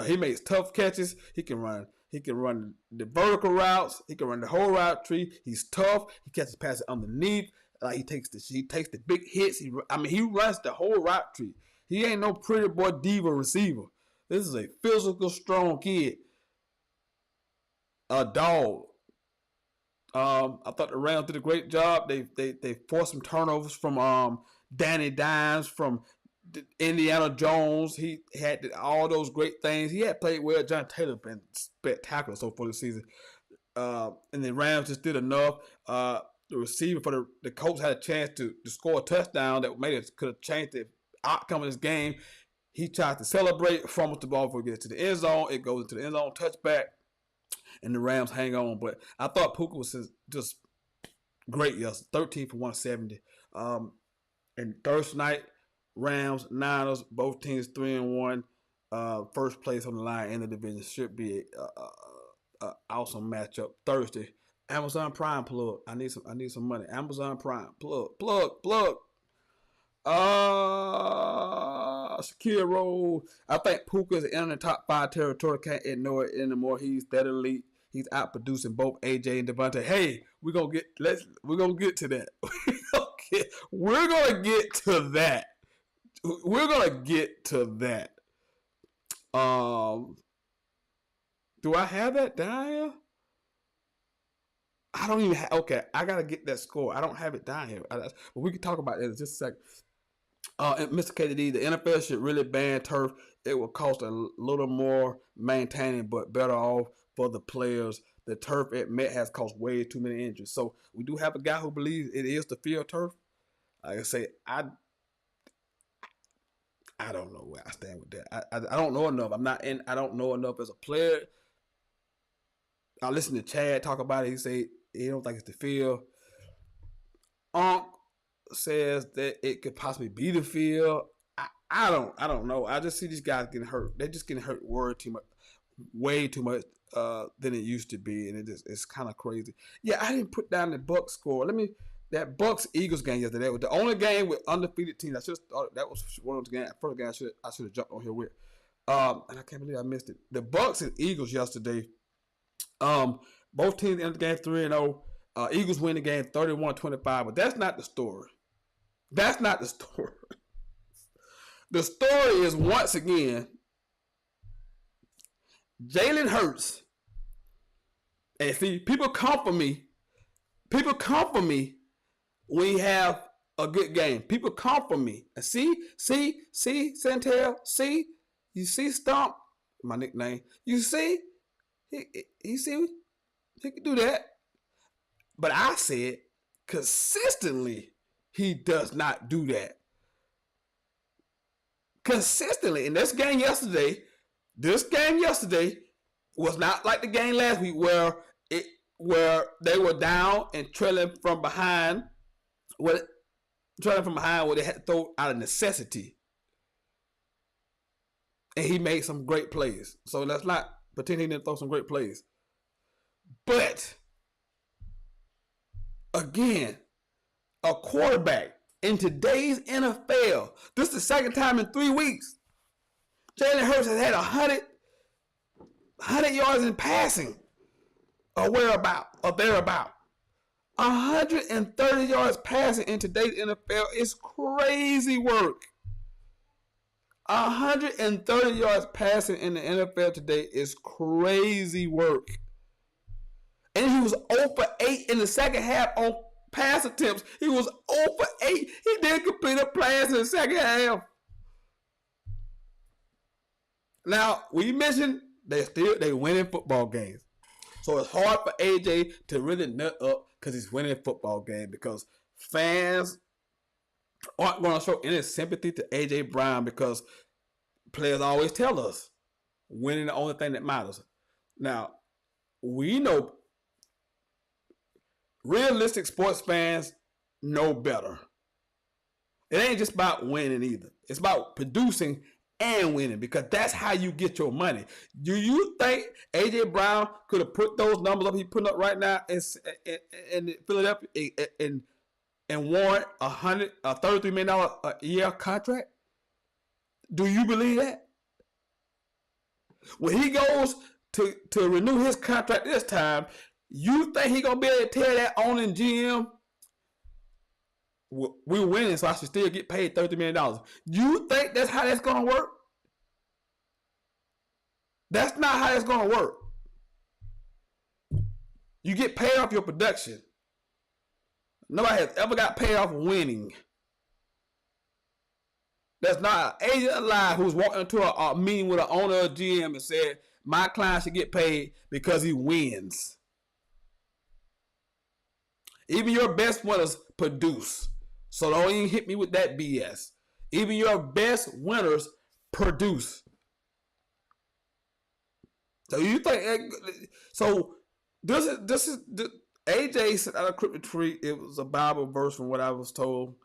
He makes tough catches. He can run the vertical routes. He can run the whole route tree. He's tough. He catches passes underneath. He takes the big hits. He runs the whole route tree. He ain't no pretty boy diva receiver. This is a physical, strong kid. A dog. I thought the Rams did a great job. They forced some turnovers from Danny Dimes, from Indiana Jones. He had all those great things. He had played well. John Taylor been spectacular so far this season. And the Rams just did enough. The receiver for the Colts had a chance to score a touchdown that could have changed the outcome of this game. He tried to celebrate, fumbles the ball before he gets to the end zone. It goes into the end zone, touchback, and the Rams hang on. But I thought Puka was just great yesterday. 13 for 170. And Thursday night, Rams, Niners, both teams 3-1. First place on the line in the division. Should be a awesome matchup Thursday. Amazon Prime plug. I need some money. Amazon Prime plug. Secure roll. I think Puka is in the top 5 territory. Can't ignore it anymore. He's that elite. He's out producing both AJ and Devontae. Hey, we're gonna get to that. We're gonna get to that. We're gonna get to that. Do I have that down here? I don't even have. Okay, I gotta get that score. I don't have it down here. But we can talk about that in just a second. Mr. KD, the NFL should really ban turf. It will cost a little more maintaining, but better off for the players. The turf at Met has caused way too many injuries. So we do have a guy who believes it is the field turf. Like I say, I don't know where I stand with that. I don't know enough. I don't know enough as a player. I listened to Chad talk about it. He said he don't think it's the field. Unc says that it could possibly be the field. I don't know. I just see these guys getting hurt. They're just getting hurt way too much than it used to be, and it's kind of crazy. Yeah, I didn't put down the Bucks score. That Bucks Eagles game yesterday was the only game with undefeated teams. I should have thought that was one of the games. First game I should have jumped on here with. And I can't believe I missed it. The Bucks and Eagles yesterday. Both teams ended the game 3-0. Eagles win the game 31-25, but that's not the story. That's not the story. The story is, once again, Jalen Hurts. And see, people come for me. People come for me when you have a good game. People come for me. And see, Sentell, see? You see Stomp? My nickname. You see? He can do that. But I said, consistently, he does not do that. Consistently. And this game yesterday was not like the game last week where they were down and trailing from behind. Where they had to throw out of necessity. And he made some great plays. So let's not pretend he didn't throw some great plays. But again, a quarterback in today's NFL, this is the second time in 3 weeks, Jalen Hurts has had 100 yards in passing, or thereabout. 130 yards passing in today's NFL is crazy work. 130 yards passing in the NFL today is crazy work. And he was 0 for 8 in the second half on pass attempts. He was 0 for 8. He didn't complete a pass in the second half. Now, we mentioned they winning football games. So it's hard for AJ to really nut up because he's winning football game, because fans aren't going to show any sympathy to AJ Brown, because players always tell us winning the only thing that matters. Now, we know realistic sports fans know better. It ain't just about winning either. It's about producing and winning, because that's how you get your money. Do you think A.J. Brown could have put those numbers up he's putting up right now in Philadelphia and warrant a $33 million a year contract? Do you believe that? When he goes to renew his contract this time, you think he gonna be able to tell that owning GM, we're winning, so I should still get paid $30 million? You think that's how that's gonna work? That's not how it's gonna work. You get paid off your production. Nobody has ever got paid off winning. There's not an agent alive who's walking into a meeting with an owner or GM and said, my client should get paid because he wins. Even your best winners produce. So don't even hit me with that BS. Even your best winners produce. So you think, so this is AJ sent out a cryptic tweet. It was a Bible verse from what I was told.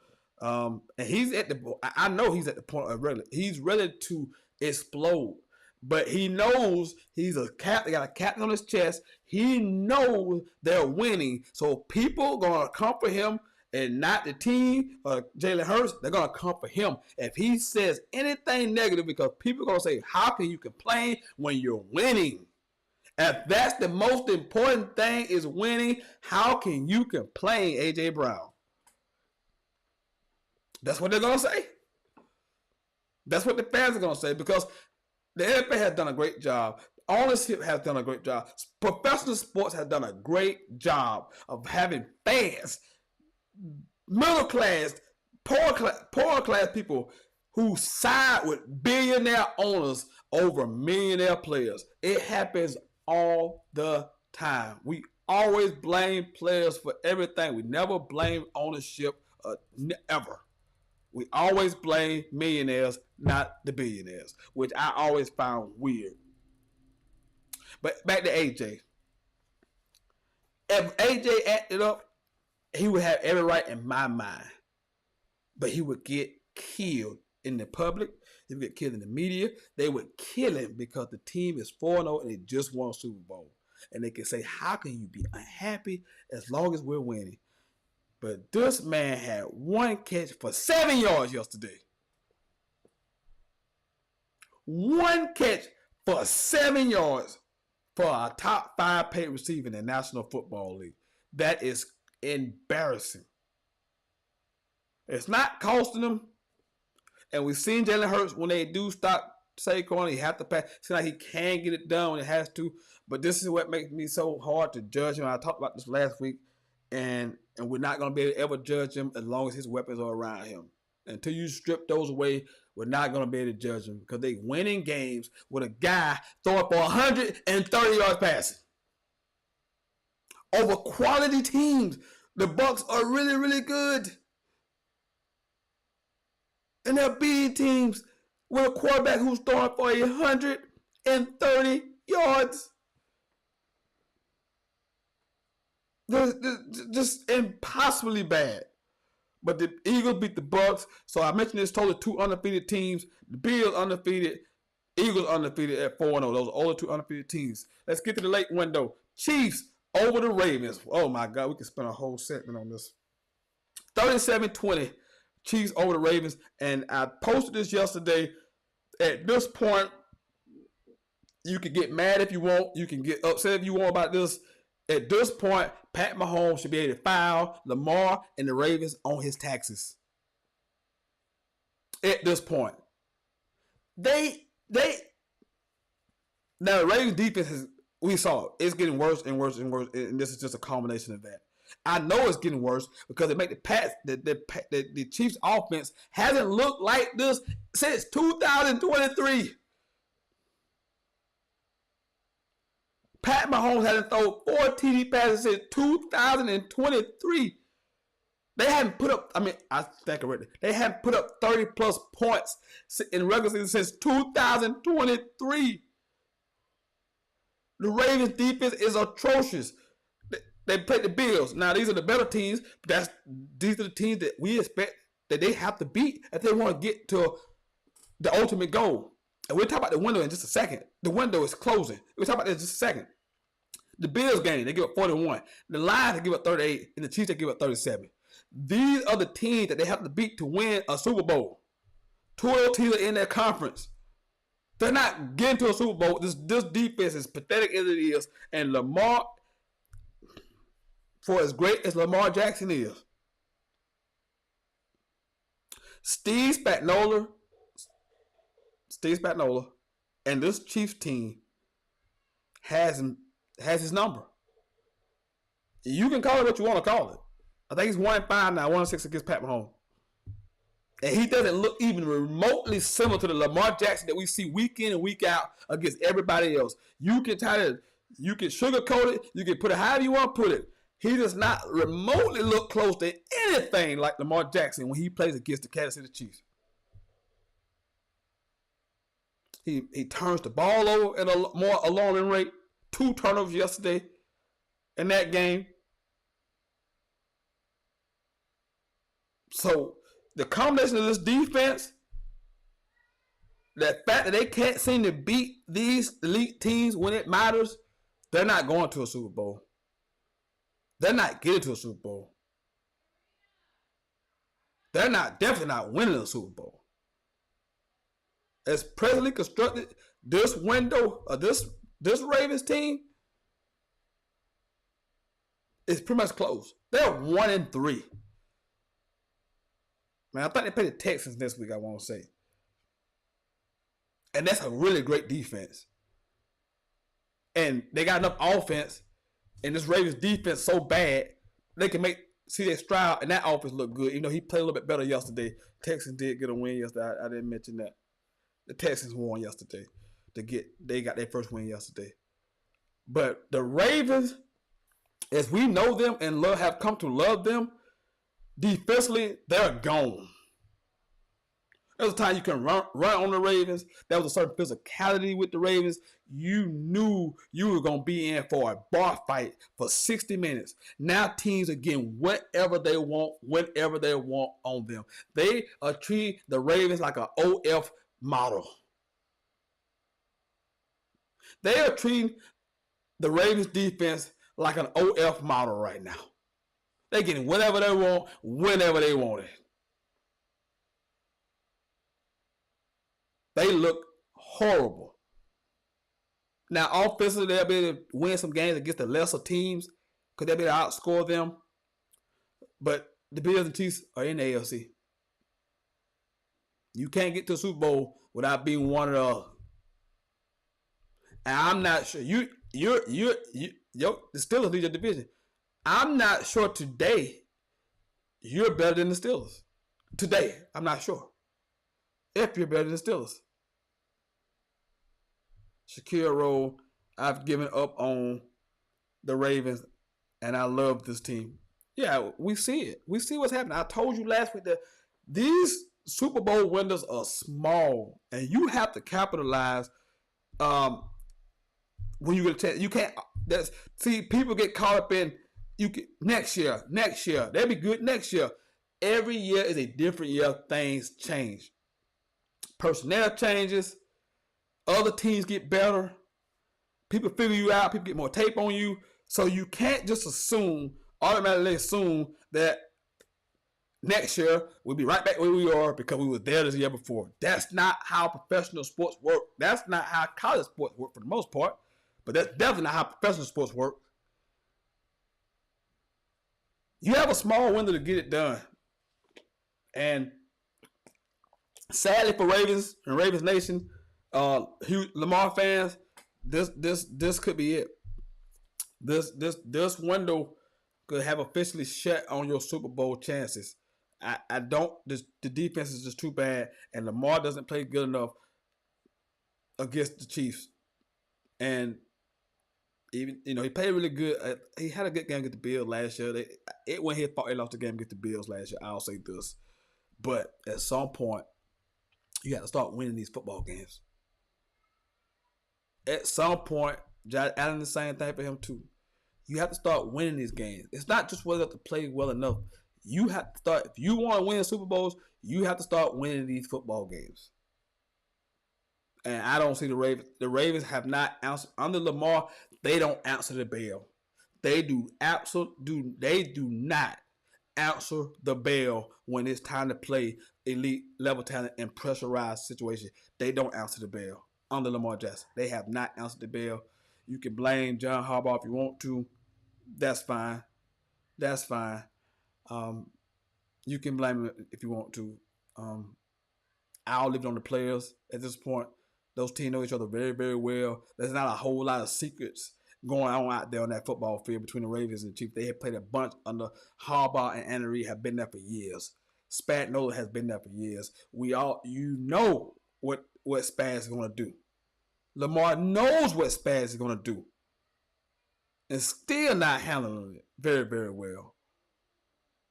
And he's at the, I know he's at the point of ready. He's ready to explode, but he knows he's a captain. Got a captain on his chest. He knows they're winning, so people gonna come for him and not the team or Jalen Hurts. They're gonna come for him if he says anything negative, because people are gonna say, "How can you complain when you're winning?" If that's the most important thing is winning, how can you complain, AJ Brown? That's what they're going to say. That's what the fans are going to say, because the NFL has done a great job. Ownership has done a great job. Professional sports has done a great job of having fans, middle class, poor class people who side with billionaire owners over millionaire players. It happens all the time. We always blame players for everything. We never blame ownership, ever. We always blame millionaires, not the billionaires, which I always found weird. But back to AJ. If AJ acted up, he would have every right in my mind. But he would get killed in the public. He would get killed in the media. They would kill him because the team is 4-0 and they just won a Super Bowl. And they can say, how can you be unhappy as long as we're winning? But this man had one catch for 7 yards yesterday. One catch for 7 yards for a top 5 paid receiver in the National Football League. That is embarrassing. It's not costing them. And we've seen Jalen Hurts, when they do stop Saquon, he has to pass. It's like he can get it done when it has to. But this is what makes me so hard to judge him. I talked about this last week. And we're not going to be able to ever judge him as long as his weapons are around him. Until you strip those away, we're not going to be able to judge him, because they winning games with a guy throwing for 130 yards passing. Over quality teams. The Bucs are really, really good. And they're beating teams with a quarterback who's throwing for 130 yards. Just impossibly bad. But the Eagles beat the Bucs. So I mentioned this total 2 undefeated teams. The Bills undefeated. Eagles undefeated at 4-0. Those are all the 2 undefeated teams. Let's get to the late window. Chiefs over the Ravens. Oh my God, we could spend a whole segment on this. 37-20. Chiefs over the Ravens. And I posted this yesterday. At this point, you can get mad if you want. You can get upset if you want about this. At this point, Pat Mahomes should be able to file Lamar and the Ravens on his taxes. At this point. Now the Ravens defense we saw it's getting worse and worse and worse, and this is just a combination of that. I know it's getting worse because it make the Chiefs offense hasn't looked like this since 2023. Pat Mahomes hasn't thrown 4 TD passes since 2023. They haven't put up, I think correctly. They haven't put up 30 plus points in regular season since 2023. The Ravens defense is atrocious. They played the Bills. Now these are the better teams. But these are the teams that we expect that they have to beat if they want to get to the ultimate goal. And we'll talk about the window in just a second. The window is closing. We'll talk about that in just a second. The Bills game, they give up 41. The Lions, they give up 38. And the Chiefs, they give up 37. These are the teams that they have to beat to win a Super Bowl. Two of those teams are in their conference. They're not getting to a Super Bowl. This defense is pathetic as it is. And Lamar, for as great as Lamar Jackson is, Steve Spagnuolo, and this Chiefs team has his number. You can call it what you want to call it. I think he's 1-5 now, 1-6 against Pat Mahomes. And he doesn't look even remotely similar to the Lamar Jackson that we see week in and week out against everybody else. You can sugarcoat it, you can put it however you want to put it. He does not remotely look close to anything like Lamar Jackson when he plays against the Kansas City Chiefs. He turns the ball over at a more alarming rate. 2 turnovers yesterday in that game. So the combination of this defense, the fact that they can't seem to beat these elite teams when it matters, they're not going to a Super Bowl. They're not getting to a Super Bowl. They're definitely not winning a Super Bowl. As presently constructed, this window of this Ravens team is pretty much closed. They're 1-3. Man, I think they play the Texans this week, I want to say. And that's a really great defense. And they got enough offense, and this Ravens defense so bad, they can make C.J. Stroud and that offense look good. Even though he played a little bit better yesterday. Texans did get a win yesterday. I didn't mention that. The Texans won yesterday. They got their first win yesterday. But the Ravens, as we know them and have come to love them, defensively, they're gone. There was a time you can run on the Ravens. There was a certain physicality with the Ravens. You knew you were going to be in for a bar fight for 60 minutes. Now teams are getting whatever they want, whenever they want on them. They are treating the Ravens like an OF model. They are treating the Ravens defense like an OF model right now. They're getting whatever they want, whenever they want it. They look horrible. Now, offensively, they'll be able to win some games against the lesser teams because they'll be able to outscore them. But the Bills and Chiefs are in the AFC. You can't get to a Super Bowl without being one of the other. And I'm not sure. The Steelers lead your division. I'm not sure today you're better than the Steelers. Today, I'm not sure if you're better than the Steelers. Shaquille Rowe, I've given up on the Ravens, and I love this team. Yeah, we see it. We see what's happening. I told you last week that these Super Bowl windows are small, and you have to capitalize when you get a chance. You can't. People get caught up in next year. They'll be good next year. Every year is a different year. Things change. Personnel changes. Other teams get better. People figure you out. People get more tape on you. So you can't just automatically assume that next year we'll be right back where we are because we were there this year before. That's not how professional sports work. That's not how college sports work for the most part. But that's definitely not how professional sports work. You have a small window to get it done. And sadly for Ravens and Ravens Nation, Lamar fans, this could be it. This window could have officially shut on your Super Bowl chances. The defense is just too bad, and Lamar doesn't play good enough against the Chiefs. And even he played really good. He had a good game against the Bills last year. It went his fault they lost the game against the Bills last year. I'll say this, but at some point, you got to start winning these football games. At some point, Josh Allen, the same thing for him too. You have to start winning these games. It's not just whether to play well enough. You have to start. If you want to win Super Bowls, you have to start winning these football games. And I don't see the Ravens. The Ravens have not answered under Lamar. They don't answer the bell. They do They do not answer the bell when it's time to play elite level talent in pressurized situation. They don't answer the bell under Lamar Jackson. They have not answered the bell. You can blame John Harbaugh if you want to. That's fine. That's fine. Um, you can blame him if you want to. I'll leave it on the players at this point. Those teams know each other very, very well. There's not a whole lot of secrets going on out there on that football field between the Ravens and the Chiefs. They have played a bunch under Harbaugh, and Andy Reid have been there for years. Spagnuolo has been there for years. You know what Spaz is going to do. Lamar knows what Spaz is going to do, and still not handling it very, very well.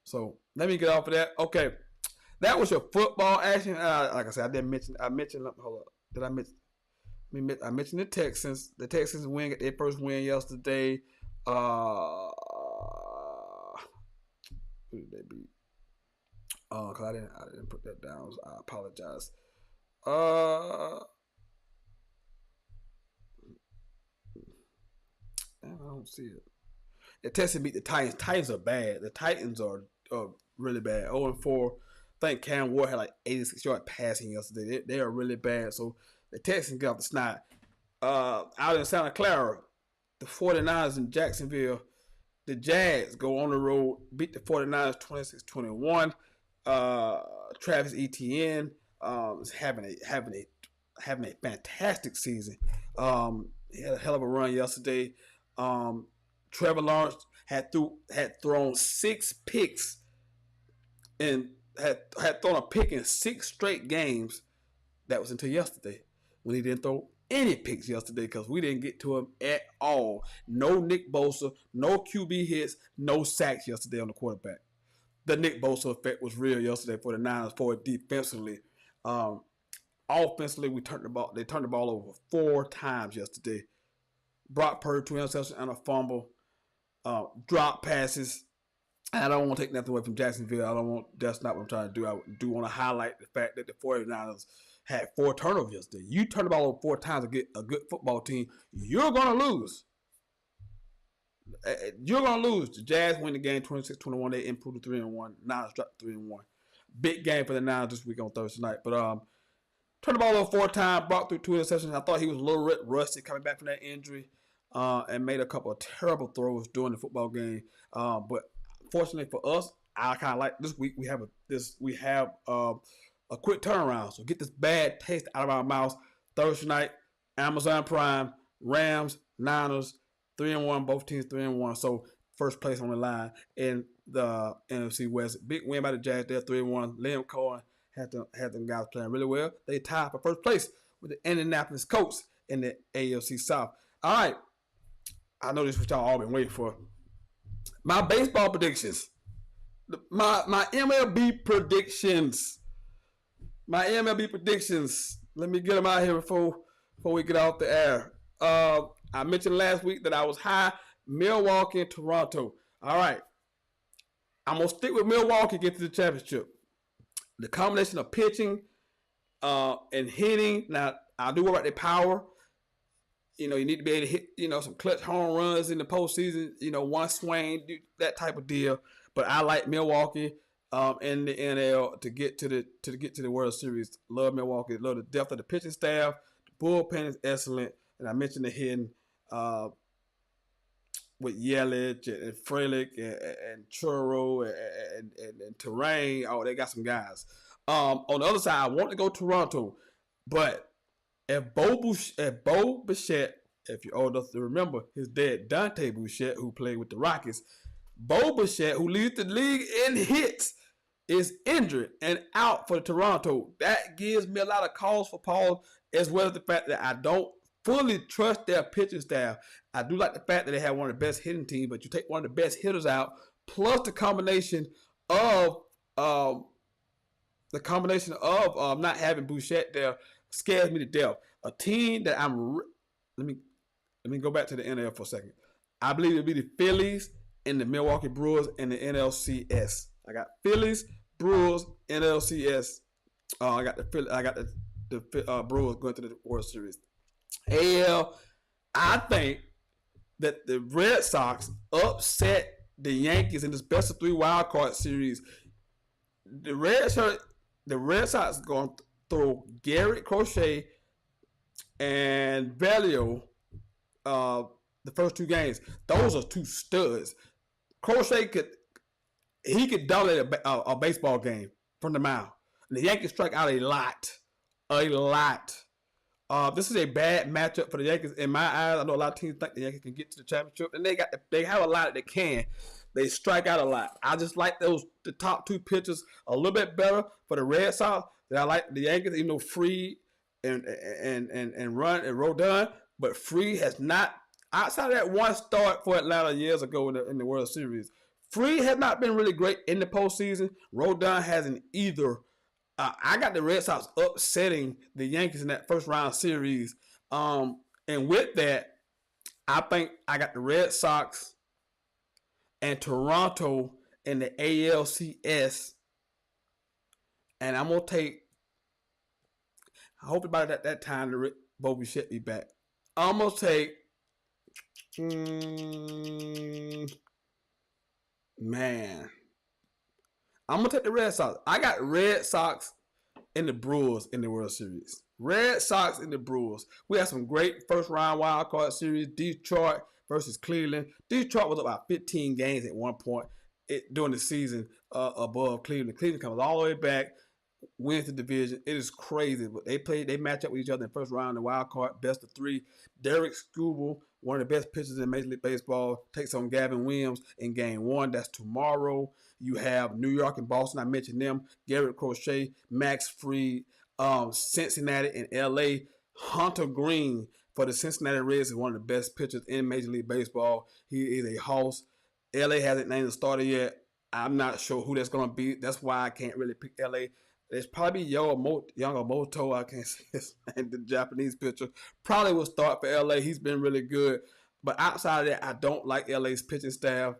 So let me get off of that. Okay, that was your football action. Like I said, I didn't mention. Hold up. Did I mention? I mentioned the Texans. The Texans win their first win yesterday. Who did they beat? Cause I didn't put that down. So I apologize. I don't see it. The Texans beat the Titans. Titans are bad. The Titans are really bad. 0-4. I think Cam Ward had like 86 yard passing yesterday. They are really bad. So the Texans get off the snot. Out in Santa Clara, the 49ers in Jacksonville, the Jags go on the road, beat the 49ers 26-21. Travis Etienne is having a fantastic season. He had a hell of a run yesterday. Trevor Lawrence had thrown 6 picks and had thrown a pick in 6 straight games. That was until yesterday when he didn't throw any picks yesterday because we didn't get to him at all. No Nick Bosa, no QB hits, no sacks yesterday on the quarterback. The Nick Bosa effect was real yesterday for the Niners for defensively. Offensively, they turned the ball over 4 times yesterday. Brock Purdy 2 interceptions and a fumble. Drop passes. I don't want to take nothing away from Jacksonville. That's not what I'm trying to do. I do want to highlight the fact that the 49ers had 4 turnovers yesterday. You turn the ball over 4 times to get a good football team, you're going to lose. You're going to lose. The Jazz win the game 26-21. They improved to 3-1. Niners dropped 3-1. Big game for the Niners this week on Thursday night. But turned the ball over 4 times, brought through 2 interceptions. I thought he was a little rusty coming back from that injury and made a couple of terrible throws during the football game. But fortunately for us, I kind of like this week. We have a quick turnaround. So get this bad taste out of our mouths. Thursday night, Amazon Prime, Rams, Niners, 3-1. Both teams 3-1. So first place on the line in the NFC West. Big win by the Jags there, 3-1. Liam Cohen had them guys playing really well. They tied for first place with the Indianapolis Colts in the AFC South. All right. I know this is what y'all all been waiting for. My baseball predictions. My MLB predictions. My MLB predictions. Let me get them out here before we get off the air. I mentioned last week that I was high Milwaukee and Toronto. All right. I'm going to stick with Milwaukee to get to the championship. The combination of pitching and hitting. Now, I do worry about their power. You need to be able to hit, some clutch home runs in the postseason, one swing, that type of deal. But I like Milwaukee in the NL to get to the World Series. Love Milwaukee. Love the depth of the pitching staff. The bullpen is excellent. And I mentioned the hitting with Yelich and Frelick and Churro and Terrain. Oh, they got some guys. On the other side, I want to go Toronto. But if Bo Bichette, if you're old enough to remember his dad, Dante Bichette, who played with the Rockets, Bo Bichette, who leads the league in hits, is injured and out for Toronto. That gives me a lot of cause for pause, as well as the fact that I don't fully trust their pitching staff. I do like the fact that they have one of the best hitting teams, but you take one of the best hitters out, plus the combination of not having Bichette there scares me to death. A team that let me go back to the NL for a second. I believe it'll be the Phillies and the Milwaukee Brewers in the NLCS. I got Phillies, Brewers, NLCS. I got the the Brewers going to the World Series. AL, I think that the Red Sox upset the Yankees in this best of 3 wild card series. The Red Sox going to throw Garrett Crochet and Valio the first 2 games. Those are 2 studs. Crochet could dominate a baseball game from the mound. And the Yankees strike out a lot. This is a bad matchup for the Yankees in my eyes. I know a lot of teams think the Yankees can get to the championship, and they have a lot that can. They strike out a lot. I just like the top 2 pitchers a little bit better for the Red Sox than I like the Yankees. Even though Fried and Rodon, but Fried has not, outside of that one start for Atlanta years ago in the World Series, Fried has not been really great in the postseason. Rodon hasn't either. I got the Red Sox upsetting the Yankees in that first round series. And with that, I think I got the Red Sox and Toronto in the ALCS. And I'm going to take, I hope about at that time the Bobby should be back. I'm going to take, I'm going to take the Red Sox. I got Red Sox and the Brewers in the World Series. Red Sox and the Brewers. We had some great first round wild card series. Detroit versus Cleveland. Detroit was up by 15 games at one point during the season above Cleveland. Cleveland comes all the way back, wins the division. It is crazy. But they match up with each other in the first round in the wild card, best of 3. Derek Skubal, one of the best pitchers in Major League Baseball, takes on Gavin Williams in game 1. That's tomorrow. You have New York and Boston. I mentioned them. Garrett Crochet, Max Fried, Cincinnati and LA. Hunter Green for the Cincinnati Reds is one of the best pitchers in Major League Baseball. He is a house. LA hasn't named a starter yet. I'm not sure who that's going to be. That's why I can't really pick LA. It's probably Yamamoto. I can't say his name, the Japanese pitcher. Probably will start for LA. He's been really good. But outside of that, I don't like LA's pitching staff.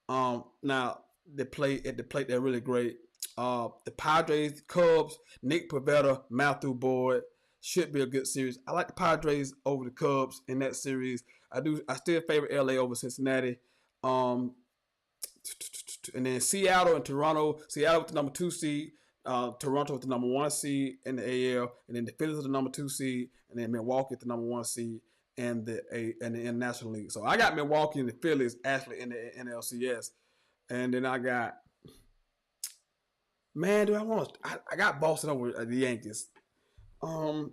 Now, they play at the plate. They're really great. The Padres, Cubs, Nick Pivetta, Matthew Boyd should be a good series. I like the Padres over the Cubs in that series. I still favor LA over Cincinnati. And then Seattle and Toronto. Seattle with the number 2 seed. Toronto with the number 1 seed in the AL. And then the Phillies with the number 2 seed. And then Milwaukee with the number 1 seed in the National League. So I got Milwaukee and the Phillies actually in the NLCS. And then I got, I got Boston over the Yankees. I'm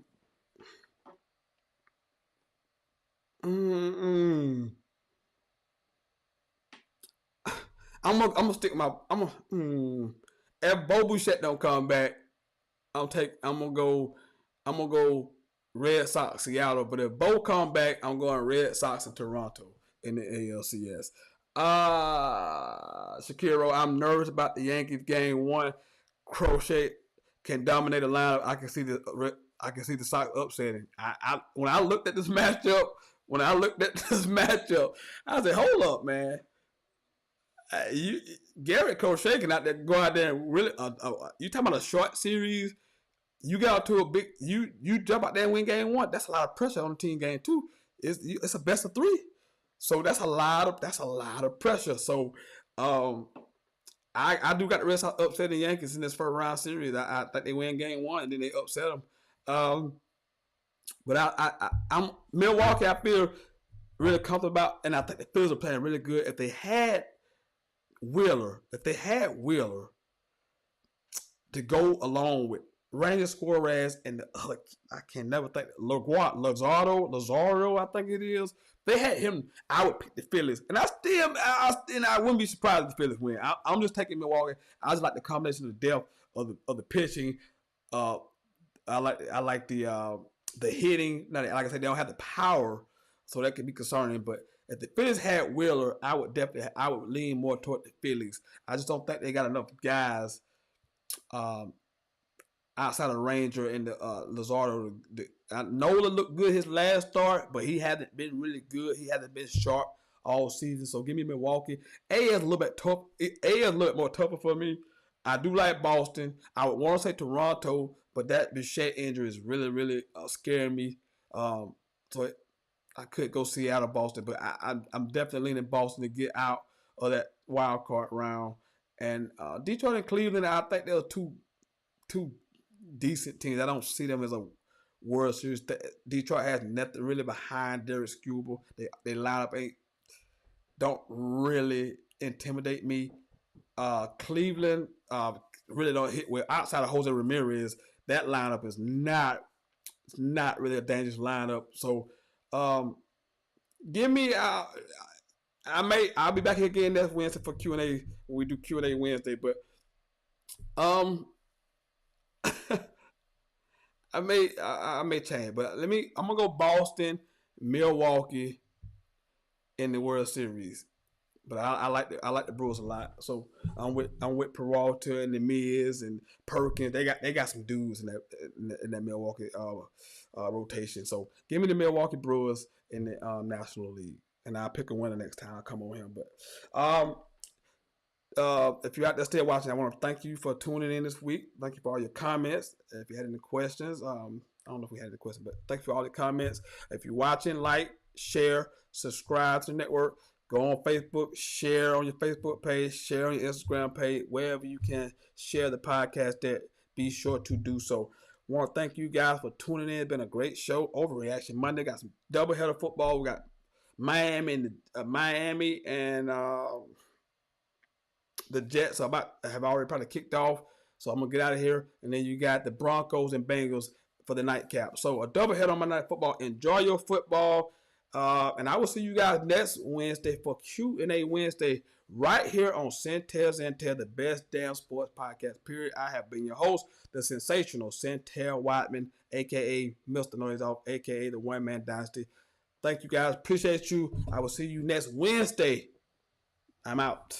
gonna stick my, if Bo Bichette don't come back, I'm gonna go Red Sox Seattle. But if Bo come back, I'm going Red Sox and Toronto in the ALCS. Shakiro, I'm nervous about the Yankees game 1. Crochet can dominate the lineup. I can see the Sox upsetting. When I looked at this matchup, I said, hold up, man. Garrett Crochet can go out there and really. You talking about a short series? You got to a big. You jump out there and win game 1. That's a lot of pressure on the team. Game 2, it's a best of 3. So that's a lot of pressure. So I do got the Red Sox upsetting the Yankees in this first round series. I think they win game 1 and then they upset them. But I'm Milwaukee. I feel really comfortable about, and I think the Phillies are playing really good. If they had Wheeler to go along with Ranger Suarez and the other, I can never think, Lazaro, I think it is. They had him, I would pick the Phillies. And I wouldn't be surprised if the Phillies win. I'm just taking Milwaukee. I just like the combination of the depth of the pitching. I like the hitting. Now, like I said, they don't have the power, so that could be concerning. But if the Phillies had Wheeler, I would lean more toward the Phillies. I just don't think they got enough guys outside of Ranger and the Lazaro. Nola looked good his last start, but he hasn't been really good. He hasn't been sharp all season. So give me Milwaukee. A is a little bit tough. A is a little bit more tougher for me. I do like Boston. I would want to say Toronto But that Bichette injury is really, really scaring me. So I could go Seattle, Boston, but I'm definitely leaning Boston to get out of that wild card round. And Detroit and Cleveland, I think they're two decent teams. I don't see them as a World Series. Detroit has nothing really behind Derek Skubal. They lineup ain't don't really intimidate me. Cleveland really don't hit well outside of Jose Ramirez. That lineup is not really a dangerous lineup. So give me I'll be back here again next Wednesday for Q and A when we do Q and A Wednesday. But um I may change, but I'm gonna go Boston, Milwaukee in the World Series. But I like the Brewers a lot. So I'm with Peralta and the Miz and Perkins. They got some dudes in that Milwaukee rotation. So give me the Milwaukee Brewers in the National League, and I'll pick a winner next time I come on here. But if you're out there still watching, I want to thank you for tuning in this week. Thank you for all your comments. If you had any questions, I don't know if we had any questions, but thank you for all the comments. If you're watching, like, share, subscribe to the network. Go on Facebook, share on your Facebook page, share on your Instagram page, wherever you can share the podcast that, be sure to do so. I want to thank you guys for tuning in. It's been a great show. Ovrreaction Monday. Got some doubleheader football. We got Miami and the Jets have already probably kicked off. So I'm going to get out of here. And then you got the Broncos and Bengals for the nightcap. So a doubleheader on Monday Night Football. Enjoy your football. And I will see you guys next Wednesday for Q&A Wednesday right here on Sentell, the best damn sports podcast, period. I have been your host, the sensational Sentell Whiteman, a.k.a. Mr. Noise Off, a.k.a. the One Man Dynasty. Thank you guys. Appreciate you. I will see you next Wednesday. I'm out.